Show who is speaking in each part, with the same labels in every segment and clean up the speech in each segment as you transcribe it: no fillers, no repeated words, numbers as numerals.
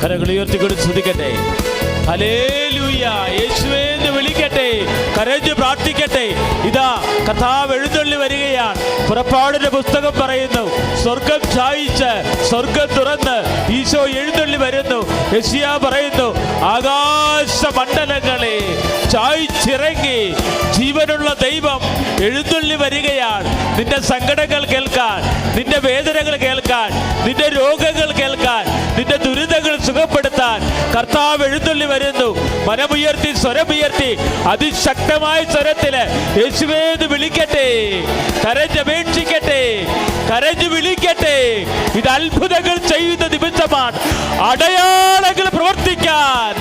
Speaker 1: കരങ്ങൾ ഉയർത്തിക്കൊണ്ട് സ്തുതിക്കട്ടെ. ഹല്ലേലൂയ. യേശുവേ എന്ന് വിളിക്കട്ടെ, കരഞ്ഞ് പ്രാർത്ഥിക്കട്ടെ. ഇതാ കർത്താവ് എഴുന്നള്ളി വരികയാണ്. പുറപ്പാടിന്റെ പുസ്തകം പറയുന്നു, സ്വർഗം ചായിച്ച് സ്വർഗം തുറന്ന് ഈശോ എഴുന്നള്ളി വരുന്നു. യെശയ്യാ പറയുന്നു, ആകാശ മണ്ഡലങ്ങളെ ചായിച്ചിറങ്ങി ജീവനുള്ള ദൈവം എഴുന്നള്ളി വരികയാണ്. നിന്റെ സങ്കടങ്ങൾ കേൾക്കാൻ, നിന്റെ വേദനകൾ കേൾക്കാൻ, നിന്റെ രോഗങ്ങൾ കേൾക്കാൻ, നിന്റെ ദുരിതങ്ങൾ സുഖപ്പെടുത്താൻ കർത്താവ് എഴുന്നള്ളി വരുന്നു. മനമുയർത്തി സ്വരമുയർത്തി അതിശക്തമായ സ്വരത്തില് യേശുവേ എന്ന് വിളിക്കട്ടെ, കരഞ്ഞപേക്ഷിക്കട്ടെ, കരഞ്ഞു വിളിക്കട്ടെ. ഇത് അത്ഭുതങ്ങൾ ചെയ്യുന്ന നിമിത്തമാണ്. അടയാളങ്ങൾ പ്രവർത്തിക്കാൻ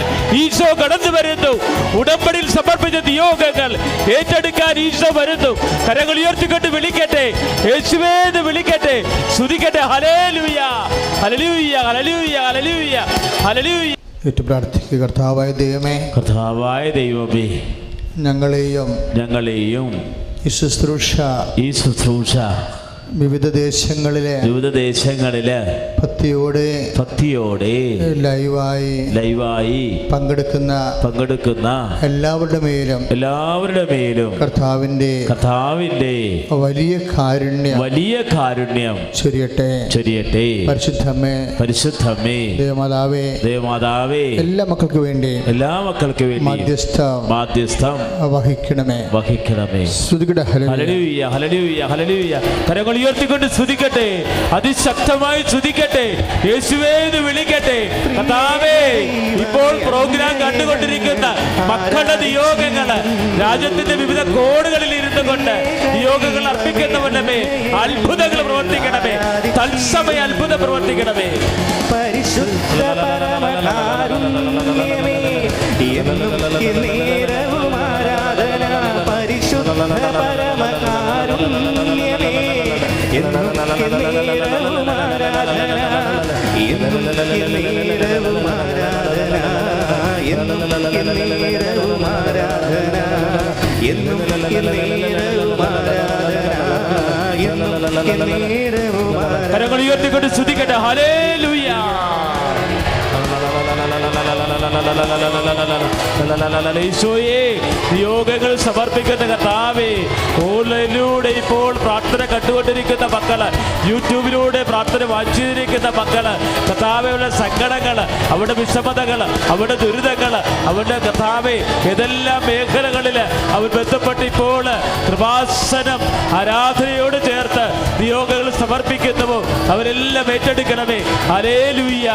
Speaker 1: ഈശോ കടന്നു വരുന്നു. ഉടമ്പടിയിൽ സമർപ്പിച്ച നിയോഗങ്ങൾ ഏറ്റെടുക്കാൻ ഈശോ വരുന്നു. കരങ്ങൾ ഉയർത്തിക്കൊണ്ട് വിളിക്കട്ടെ, യേശുവേ എന്ന് വിളിക്കട്ടെ, സ്തുതിക്കട്ടെ. ഹല്ലേലൂയ, ഹല്ലേലൂയ, ഹല്ലേലൂയ, ഹല്ലേലൂയ, ഹല്ലേലൂയ.
Speaker 2: പ്രാർത്ഥിക്കുക. കർത്താവായ ദൈവമേ,
Speaker 1: കർത്താവായ ദൈവമേ,
Speaker 2: ഞങ്ങളെയും ഈ ശുശ്രൂഷ വിവിധ ദേശങ്ങളിലെ ഭക്തിയോടെ ലൈവായി പങ്കെടുക്കുന്ന എല്ലാവരുടെ മേലും കർത്താവിന്റെ വലിയ കാരുണ്യം ചൊരിയട്ടെ. പരിശുദ്ധമേ ദേവമാതാവേ, എല്ലാ മക്കൾക്ക് വേണ്ടി മാധ്യസ്ഥം വഹിക്കണമേ.
Speaker 1: ഹല്ലേലൂയ, ഹല്ലേലൂയ, ഹല്ലേലൂയ. കരങ്ങൾ ഉയർത്തിക്കൊണ്ട് സ്തുതിക്കട്ടെ, അതിശക്തമായി സ്തുതിക്കട്ടെ. യേശുവേ എന്ന് വിളിക്കട്ടെ. കർത്താവേ, ഇപ്പോൾ പ്രോഗ്രാം കണ്ടുകൊണ്ടിരിക്കുന്ന മക്കളുടെ നിയോഗങ്ങള് രാജ്യത്തിന്റെ വിവിധ കോണുകളിൽ ഇരുന്നു കൊണ്ട് നിയോഗങ്ങൾ അർപ്പിക്കുന്നവന്റെ അത്ഭുതങ്ങൾ പ്രവർത്തിക്കണമേ. തത്സമയ അത്ഭുതം പ്രവർത്തിക്കണമേ.
Speaker 3: പരിശുദ്ധ പരമകാരുണ്യമേ, എന്നേരവും ആരാധന. പരിശുദ്ധ പരമകാരുണ്യമേ, എന്നും എന്നേരവും ആരാധന. എന്നും എന്നേരവും ആരാധന. എന്നും എന്നേരവും ആരാധന. എന്നും എന്നേരവും ആരാധന. എന്നും എന്നേരവും ആരാധന.
Speaker 1: കരങ്ങൾ ഉയർത്തിക്കൊണ്ട് സ്തുതിക്കട്ടെ. ഹല്ലേലൂയ. ഈശോയെ, നിയോഗങ്ങൾ സമർപ്പിക്കുന്ന കർത്താവേ, ഓൺലൈനിലൂടെ ഇപ്പോൾ പ്രാർത്ഥന കണ്ടുകൊണ്ടിരിക്കുന്ന മക്കള്, യൂട്യൂബിലൂടെ പ്രാർത്ഥന വായിച്ചിരിക്കുന്ന മക്കള്, കർത്താവയുടെ സങ്കടങ്ങള്, അവരുടെ വിഷമതകള്, അവരുടെ ദുരിതങ്ങള്, അവരുടെ കർത്താവേ ഏതെല്ലാം മേഖലകളില് അവർ ബന്ധപ്പെട്ട് ഇപ്പോൾ കൃപാസനം ആരാധനയോട് ചേർത്ത് നിയോഗങ്ങൾ സമർപ്പിക്കുന്നുവോ അവരെല്ലാം ഏറ്റെടുക്കണമേ. ഹല്ലേലൂയ.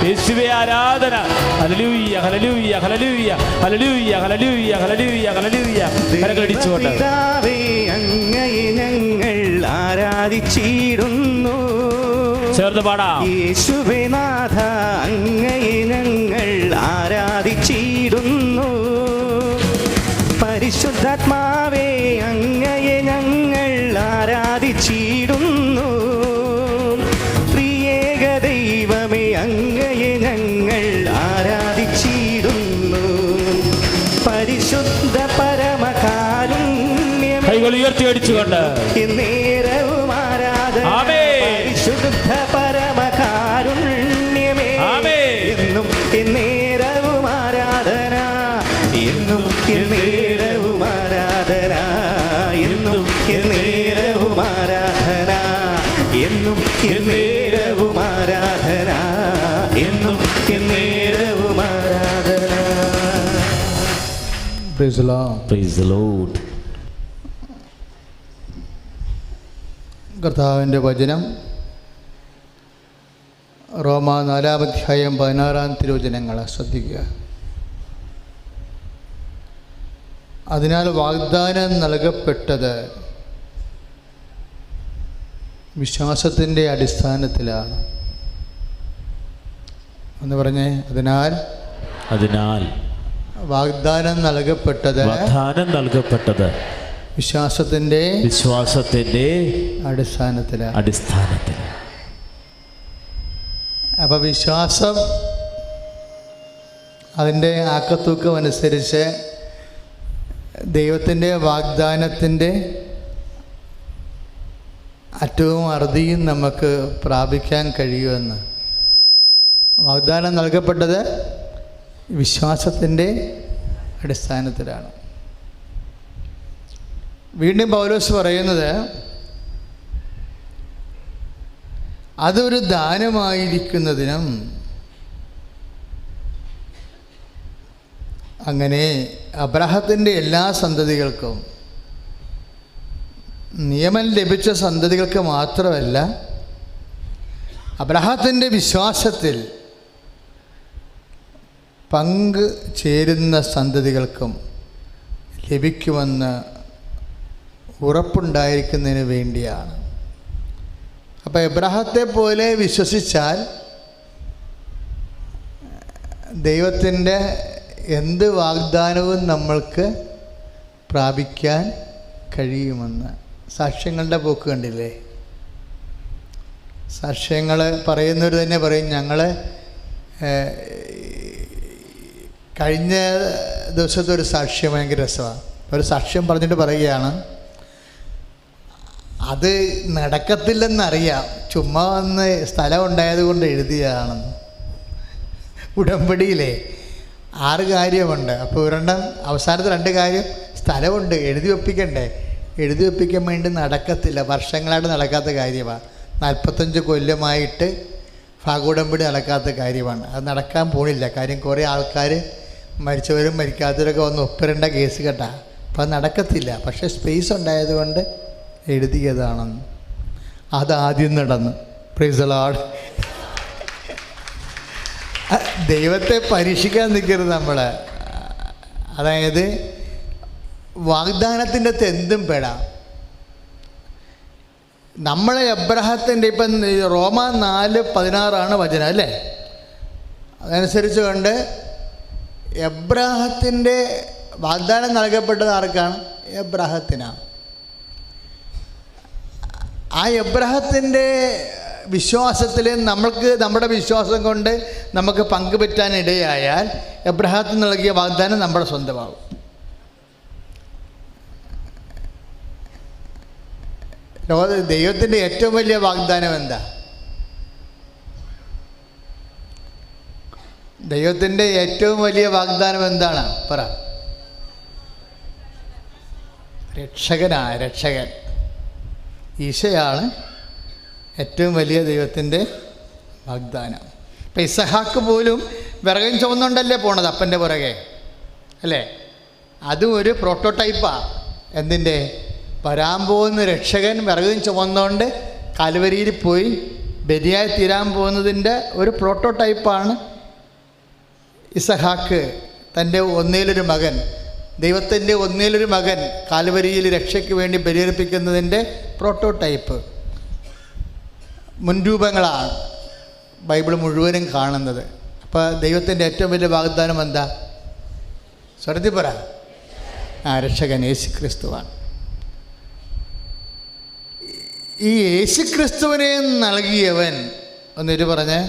Speaker 1: യേശുവേ ആരാധന. ഹല്ലേലൂയ, ഹല്ലേലൂയ, ഹല്ലേലൂയ, ഹല്ലേലൂയ, ഹല്ലേലൂയ, ഹല്ലേലൂയ, ഹല്ലേലൂയ. കരങ്ങളടിച്ചുകൊണ്ട്
Speaker 3: പിതാവേ, അങ്ങയെ ഞങ്ങൾ ആരാധിച്ചിടുന്നു.
Speaker 1: ചേർന്ന് പാടാം.
Speaker 3: യേശുവേ നാഥ, അങ്ങയെ ഞങ്ങൾ ആരാധിച്ചിടുന്നു. പരിശുദ്ധാത്മാവേ, അങ്ങയെ ഞങ്ങൾ ആരാധിച്ചിടുന്നു. പ്രിയേക ദൈവമേ, അങ്ങയെ ഞങ്ങൾ ആരാധിച്ചിടുന്നു. പരിശുദ്ധ പരമകാരുണ്യമേ,
Speaker 1: കൈകൾ ഉയർത്തി അടിച്ചുകൊണ്ട്
Speaker 3: എന്നേരവും ആരാധന. പരിശുദ്ധ പരമകാരുണ്യമേ, എന്നും എന്നേരവും ആരാധന. എന്നും എന്നേരവും ആരാധന. എന്നും എന്നേരവും ആരാധന. എന്നും എന്നേരവും ആരാധന. എന്നും എന്നേരവും ആരാധന.
Speaker 2: Praise the Lord.
Speaker 1: Praise the Lord.
Speaker 2: കർത്താവിൻ്റെ വചനം റോമ 4-ാം അധ്യായം 16-ാം തിരുവചനങ്ങളെ ശ്രദ്ധിക്കുക. അതിനാൽ വാഗ്ദാനം നൽകപ്പെട്ടത് വിശ്വാസത്തിൻ്റെ അടിസ്ഥാനത്തിലാണ് എന്ന് പറഞ്ഞേ. അതിനാൽ വാഗ്ദാനം നൽകപ്പെട്ടത് വിശ്വാസത്തിൻ്റെ അടിസ്ഥാനത്തിലാണ്. അപ്പോൾ വിശ്വാസം അതിൻ്റെ ആക്കത്തൂക്കം അനുസരിച്ച് ദൈവത്തിൻ്റെ വാഗ്ദാനത്തിൻ്റെ അറ്റവും അറുതിയും നമുക്ക് പ്രാപിക്കാൻ കഴിയുമെന്ന് വാഗ്ദാനം നൽകപ്പെട്ടത് വിശ്വാസത്തിൻ്റെ അടിസ്ഥാനത്തിലാണ്. വീണ്ടും പൗലോസ് പറയുന്നത് അതൊരു ദാനമായിരിക്കുന്നതിനും അങ്ങനെ അബ്രാഹത്തിൻ്റെ എല്ലാ സന്തതികൾക്കും, നിയമം ലഭിച്ച സന്തതികൾക്ക് മാത്രമല്ല, അബ്രാഹത്തിൻ്റെ വിശ്വാസത്തിൽ പങ്ക് ചേരുന്ന സന്തതികൾക്കും ലഭിക്കുമെന്ന് ഉറപ്പുണ്ടായിരിക്കുന്നതിന് വേണ്ടിയാണ്. അപ്പോൾ എബ്രാഹത്തെ പോലെ വിശ്വസിച്ചാൽ ദൈവത്തിൻ്റെ എന്ത് വാഗ്ദാനവും നമ്മൾക്ക് പ്രാപിക്കാൻ കഴിയുമെന്ന്. സാക്ഷ്യങ്ങളുടെ പോക്ക് കണ്ടില്ലേ? സാക്ഷ്യങ്ങൾ പറയുന്നവർ തന്നെ പറയും, ഞങ്ങൾ കഴിഞ്ഞ ദിവസത്തെ ഒരു സാക്ഷ്യം ഭയങ്കര രസമാണ്. ഒരു സാക്ഷ്യം പറഞ്ഞിട്ട് പറയുകയാണ്, അത് നടക്കത്തില്ലെന്നറിയാം, ചുമ്മാ വന്ന് സ്ഥലം ഉണ്ടായത് കൊണ്ട് എഴുതിയതാണെന്ന്. ഉടമ്പടിയിലെ 6 കാര്യമുണ്ട്. അപ്പോൾ ഒരെണ്ണം അവസാനത്തെ 2 കാര്യം സ്ഥലമുണ്ട്, എഴുതി ഒപ്പിക്കണ്ടേ. എഴുതി ഒപ്പിക്കാൻ വേണ്ടി നടക്കത്തില്ല, വർഷങ്ങളായിട്ട് നടക്കാത്ത കാര്യമാണ്. 45 കൊല്ലമായിട്ട് ഭാഗോടമ്പടി നടക്കാത്ത കാര്യമാണ്. അത് നടക്കാൻ പോണില്ല. കാര്യം കുറേ ആൾക്കാർ മരിച്ചവരും മരിക്കാത്തവരൊക്കെ വന്ന് ഒപ്പിരേണ്ട കേസ് കേട്ടാ. അപ്പം അത് നടക്കത്തില്ല. പക്ഷേ സ്പേസ് ഉണ്ടായതുകൊണ്ട് എഴുതിയതാണെന്ന്. അതാദ്യം നടന്നു. Price the Lord. ദൈവത്തെ പരീക്ഷിക്കാൻ നിൽക്കരുത് നമ്മൾ. അതായത് വാഗ്ദാനത്തിൻ്റെ എന്തും പെടാം. നമ്മളെ എബ്രാഹത്തിൻ്റെ ഇപ്പം റോമ 4:16 വചനം അല്ലേ? അതനുസരിച്ച് കൊണ്ട് എബ്രാഹത്തിൻ്റെ വാഗ്ദാനം നൽകപ്പെട്ടത് ആർക്കാണ്? എബ്രാഹത്തിനാണ്. ആ എബ്രാഹത്തിൻ്റെ വിശ്വാസത്തിൽ നമ്മൾക്ക് നമ്മുടെ വിശ്വാസം കൊണ്ട് നമുക്ക് പങ്കുപറ്റാനിടയായാൽ എബ്രാഹത്തിന് നൽകിയ വാഗ്ദാനം നമ്മുടെ സ്വന്തമാകും. ദൈവത്തിൻ്റെ ഏറ്റവും വലിയ വാഗ്ദാനം എന്താ? ദൈവത്തിൻ്റെ ഏറ്റവും വലിയ വാഗ്ദാനം എന്താണ്? പറ. രക്ഷകൻ. ഈശോയാണ് ഏറ്റവും വലിയ ദൈവത്തിൻ്റെ വാഗ്ദാനം. ഇപ്പം ഇസഹാക്ക് പോലും വിറകൻ ചുമന്നുകൊണ്ടല്ലേ പോണത് അപ്പൻ്റെ പുറകെ, അല്ലേ? അതും ഒരു പ്രോട്ടോടൈപ്പാണ്. എന്തിൻ്റെ? വരാൻ പോകുന്ന രക്ഷകൻ വിറകും ചുമന്നുകൊണ്ട് കാൽവരിയിൽ പോയി ബലിയായി തീരാൻ പോകുന്നതിൻ്റെ ഒരു പ്രോട്ടോടൈപ്പാണ് ഇസഹാക്ക്. തൻ്റെ ഒന്നിലൊരു മകൻ, ദൈവത്തിൻ്റെ ഒന്നിലൊരു മകൻ കാൽവരിയിൽ രക്ഷയ്ക്ക് വേണ്ടി ബലിയർപ്പിക്കുന്നതിൻ്റെ പ്രോട്ടോടൈപ്പ്, മുൻരൂപങ്ങളാണ് ബൈബിൾ മുഴുവനും കാണുന്നത്. അപ്പോൾ ദൈവത്തിൻ്റെ ഏറ്റവും വലിയ വാഗ്ദാനം എന്താ? സ്വരത്തിൽ പറ. രക്ഷകൻ യേശുക്രിസ്തുവാണ്. ഈ യേശുക്രിസ്തുവിനെ നൽകിയവൻ, ഒന്നിട്ട് പറഞ്ഞേ,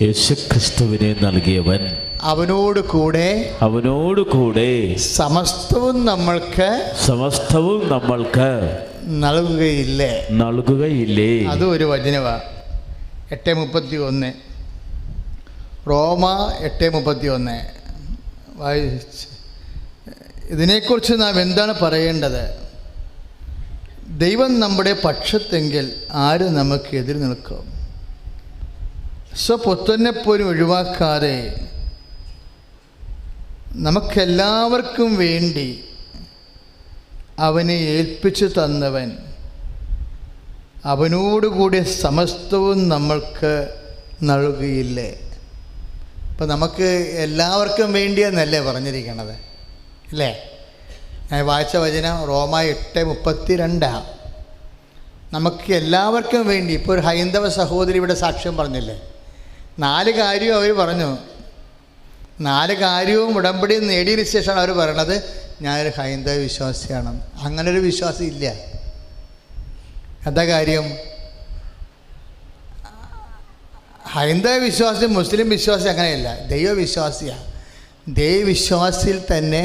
Speaker 1: യേശുക്രിസ്തുവിനെ നൽകിയവൻ
Speaker 2: അവനോട് കൂടെ സമസ്തവും നമ്മൾക്ക് നൽകുകയില്ലേ? അതും ഒരു വചനമാണ്. 8:31 റോമ 8:31 വായിച്ച്. ഇതിനെക്കുറിച്ച് നാം എന്താണ് പറയേണ്ടത്? ദൈവം നമ്മുടെ പക്ഷത്തെങ്കിൽ ആര് നമുക്ക് എതിർ നിൽക്കും? സ്വപുത്രനെപ്പോലും ഒഴിവാക്കാതെ നമുക്കെല്ലാവർക്കും വേണ്ടി അവനെ ഏൽപ്പിച്ചു തന്നവൻ അവനോടുകൂടി സമസ്തവും നമ്മൾക്ക് നൽകുകയില്ലേ? ഇപ്പം നമുക്ക് എല്ലാവർക്കും വേണ്ടിയെന്നല്ലേ പറഞ്ഞിരിക്കണത്, അല്ലേ? ഞാൻ വായിച്ച വചനം റോമ 8:32. നമുക്ക് എല്ലാവർക്കും വേണ്ടി. ഇപ്പോൾ ഒരു ഹൈന്ദവ സഹോദരി ഇവിടെ സാക്ഷ്യം പറഞ്ഞില്ലേ? 4 കാര്യം അവർ പറഞ്ഞു. 4 കാര്യവും ഉടമ്പടി നേടിയതിന് ശേഷമാണ് അവർ പറയണത് ഞാനൊരു ഹൈന്ദവ വിശ്വാസിയാണെന്ന്. അങ്ങനൊരു വിശ്വാസം ഇല്ല. എന്താ കാര്യം? ഹൈന്ദവ വിശ്വാസി, മുസ്ലിം വിശ്വാസി അങ്ങനെയല്ല, ദൈവവിശ്വാസിയാണ്. ദൈവവിശ്വാസിയിൽ തന്നെ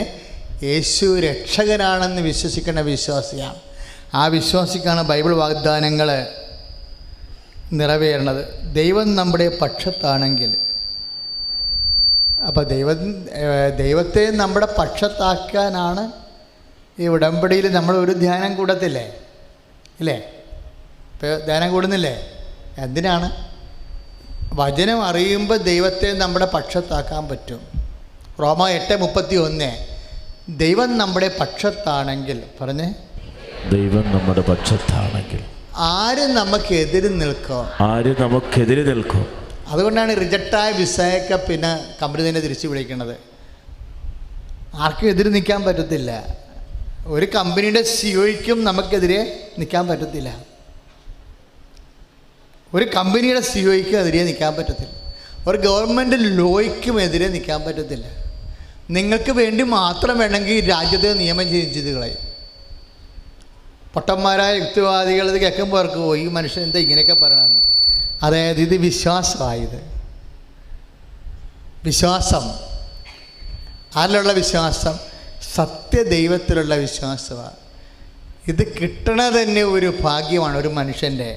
Speaker 2: യേശു രക്ഷകനാണെന്ന് വിശ്വസിക്കുന്ന വിശ്വാസിയാണ്. ആ വിശ്വാസിക്കാണ് ബൈബിൾ വാഗ്ദാനങ്ങൾ നിറവേറണത്. ദൈവം നമ്മുടെ പക്ഷത്താണെങ്കിൽ അപ്പോൾ ദൈവത്തെ നമ്മുടെ പക്ഷത്താക്കാനാണ് ഈ ഉടമ്പടിയിൽ നമ്മൾ ഒരു ധ്യാനം കൂടത്തില്ലേ, ഇല്ലേ? ഇപ്പോൾ ധ്യാനം കൂടുന്നില്ലേ? എന്തിനാണ്? വചനം അറിയുമ്പോൾ ദൈവത്തെ നമ്മുടെ പക്ഷത്താക്കാൻ പറ്റും. റോമ 8:31 ദൈവം നമ്മുടെ പക്ഷത്താണെങ്കിൽ, പറഞ്ഞേ,
Speaker 1: ദൈവം നമ്മുടെ പക്ഷത്താണെങ്കിൽ
Speaker 2: ആര് നമുക്കെതിരെ നിൽക്കും?
Speaker 1: ആര് നമുക്കെതിരെ നിൽക്കും?
Speaker 2: അതുകൊണ്ടാണ് റിജക്റ്റായ വിസയൊക്കെ പിന്നെ കമ്പനി തന്നെ തിരിച്ചു വിളിക്കുന്നത്. ആർക്കും എതിരെ നിൽക്കാൻ പറ്റത്തില്ല. ഒരു കമ്പനിയുടെ സിഒയ്ക്കും നമുക്കെതിരെ നിൽക്കാൻ പറ്റത്തില്ല. ഒരു കമ്പനിയുടെ സിഒയ്ക്കും എതിരെ നിൽക്കാൻ പറ്റത്തില്ല. ഒരു ഗവൺമെൻറ് ലോയ്ക്കും എതിരെ നിൽക്കാൻ പറ്റത്തില്ല. നിങ്ങൾക്ക് വേണ്ടി മാത്രം വേണമെങ്കിൽ രാജ്യത്തെ നിയമം ചെയ്ത് കളയും. പൊട്ടന്മാരായ യുക്തിവാദികൾ ഇത് കേൾക്കുമ്പോൾ അവർക്ക് ഈ മനുഷ്യൻ എന്താ ഇങ്ങനെയൊക്കെ പറയണമെന്ന്. അതായത് ഇത് വിശ്വാസമായത്. വിശ്വാസം ആരിലുള്ള വിശ്വാസം? സത്യദൈവത്തിലുള്ള വിശ്വാസമാണ്. ഇത് കിട്ടണത് തന്നെ ഒരു ഭാഗ്യമാണ് ഒരു മനുഷ്യൻ്റെ.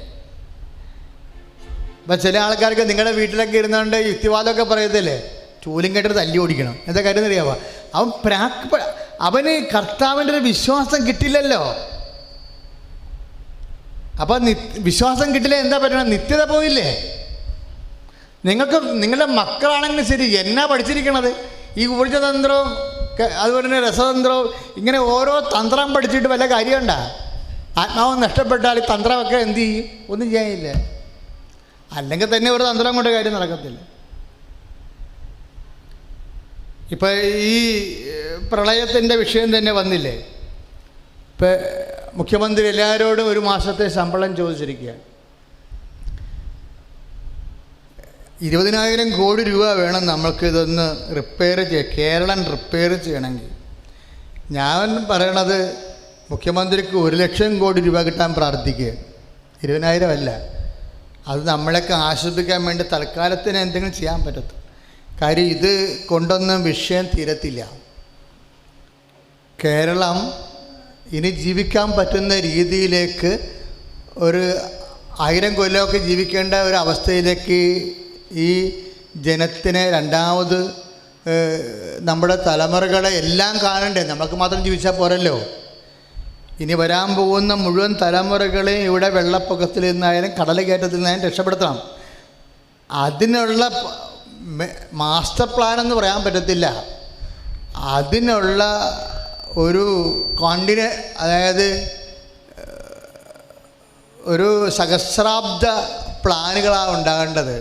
Speaker 2: ഇപ്പം ചില ആൾക്കാർക്ക് നിങ്ങളുടെ വീട്ടിലൊക്കെ ഇരുന്നുകൊണ്ട് യുക്തിവാദമൊക്കെ പറയത്തില്ലേ, ചൂലും കെട്ടിട്ട് തല്ലി ഓടിക്കണം. എന്താ കാര്യം എന്നറിയാമോ? അവന് കർത്താവിൻ്റെ ഒരു വിശ്വാസം കിട്ടില്ലല്ലോ. അപ്പം വിശ്വാസം കിട്ടില്ല, എന്താ പറ്റണം? നിത്യത പോയില്ലേ? നിങ്ങൾക്ക് നിങ്ങളുടെ മക്കളാണെങ്കിലും ശരി, എന്നാ പഠിച്ചിരിക്കണത്? ഈ ഊർജ്ജതന്ത്രവും അതുപോലെ തന്നെ രസതന്ത്രവും ഇങ്ങനെ ഓരോ തന്ത്രം പഠിച്ചിട്ട് വല്ല കാര്യമുണ്ടോ? ആത്മാവ് നഷ്ടപ്പെട്ടാൽ ഈ തന്ത്രമൊക്കെ എന്ത് ചെയ്യും? ഒന്നും ചെയ്യാനില്ല. അല്ലെങ്കിൽ തന്നെ ഒരു തന്ത്രം കൊണ്ട് കാര്യം നടക്കത്തില്ല. ഇപ്പം ഈ പ്രളയത്തിൻ്റെ വിഷയം തന്നെ വന്നില്ലേ? ഇപ്പം മുഖ്യമന്ത്രി എല്ലാവരോടും ഒരു മാസത്തെ ശമ്പളം ചോദിച്ചിരിക്കുക. 20,000 കോടി രൂപ വേണം നമ്മൾക്കിതൊന്ന് റിപ്പയർ കേരളം റിപ്പയർ ചെയ്യണമെങ്കിൽ. ഞാൻ പറയണത് മുഖ്യമന്ത്രിക്ക് 1,00,000 കോടി രൂപ കിട്ടാൻ പ്രാർത്ഥിക്കുക. 20,000 അല്ല. അത് നമ്മളെയൊക്കെ ആശ്വസിപ്പിക്കാൻ വേണ്ടി തൽക്കാലത്തിന് എന്തെങ്കിലും ചെയ്യാൻ പറ്റത്തും. കാര്യം ഇത് കൊണ്ടൊന്നും വിഷയം തീരത്തില്ല. കേരളം ഇനി ജീവിക്കാൻ പറ്റുന്ന രീതിയിലേക്ക് ഒരു 1000 കൊല്ലമൊക്കെ ജീവിക്കേണ്ട ഒരു അവസ്ഥയിലേക്ക് ഈ ജനത്തിനെ രണ്ടാമത് നമ്മുടെ തലമുറകളെ എല്ലാം കാണണ്ടേ? നമുക്ക് മാത്രം ജീവിച്ചാൽ പോരല്ലോ. ഇനി വരാൻ പോകുന്ന മുഴുവൻ തലമുറകളെയും ഇവിടെ വെള്ളപ്പൊക്കത്തിൽ നിന്നായാലും കടൽ കയറ്റത്തിൽ നിന്നായാലും രക്ഷപ്പെടുത്തണം. അതിനുള്ള മാസ്റ്റർ പ്ലാൻ എന്ന് പറയാൻ പറ്റത്തില്ല. അതിനുള്ള ഒരു അതായത് ഒരു സഹസ്രാബ്ദ പ്ലാനുകളാണ് ഉണ്ടാകേണ്ടത്.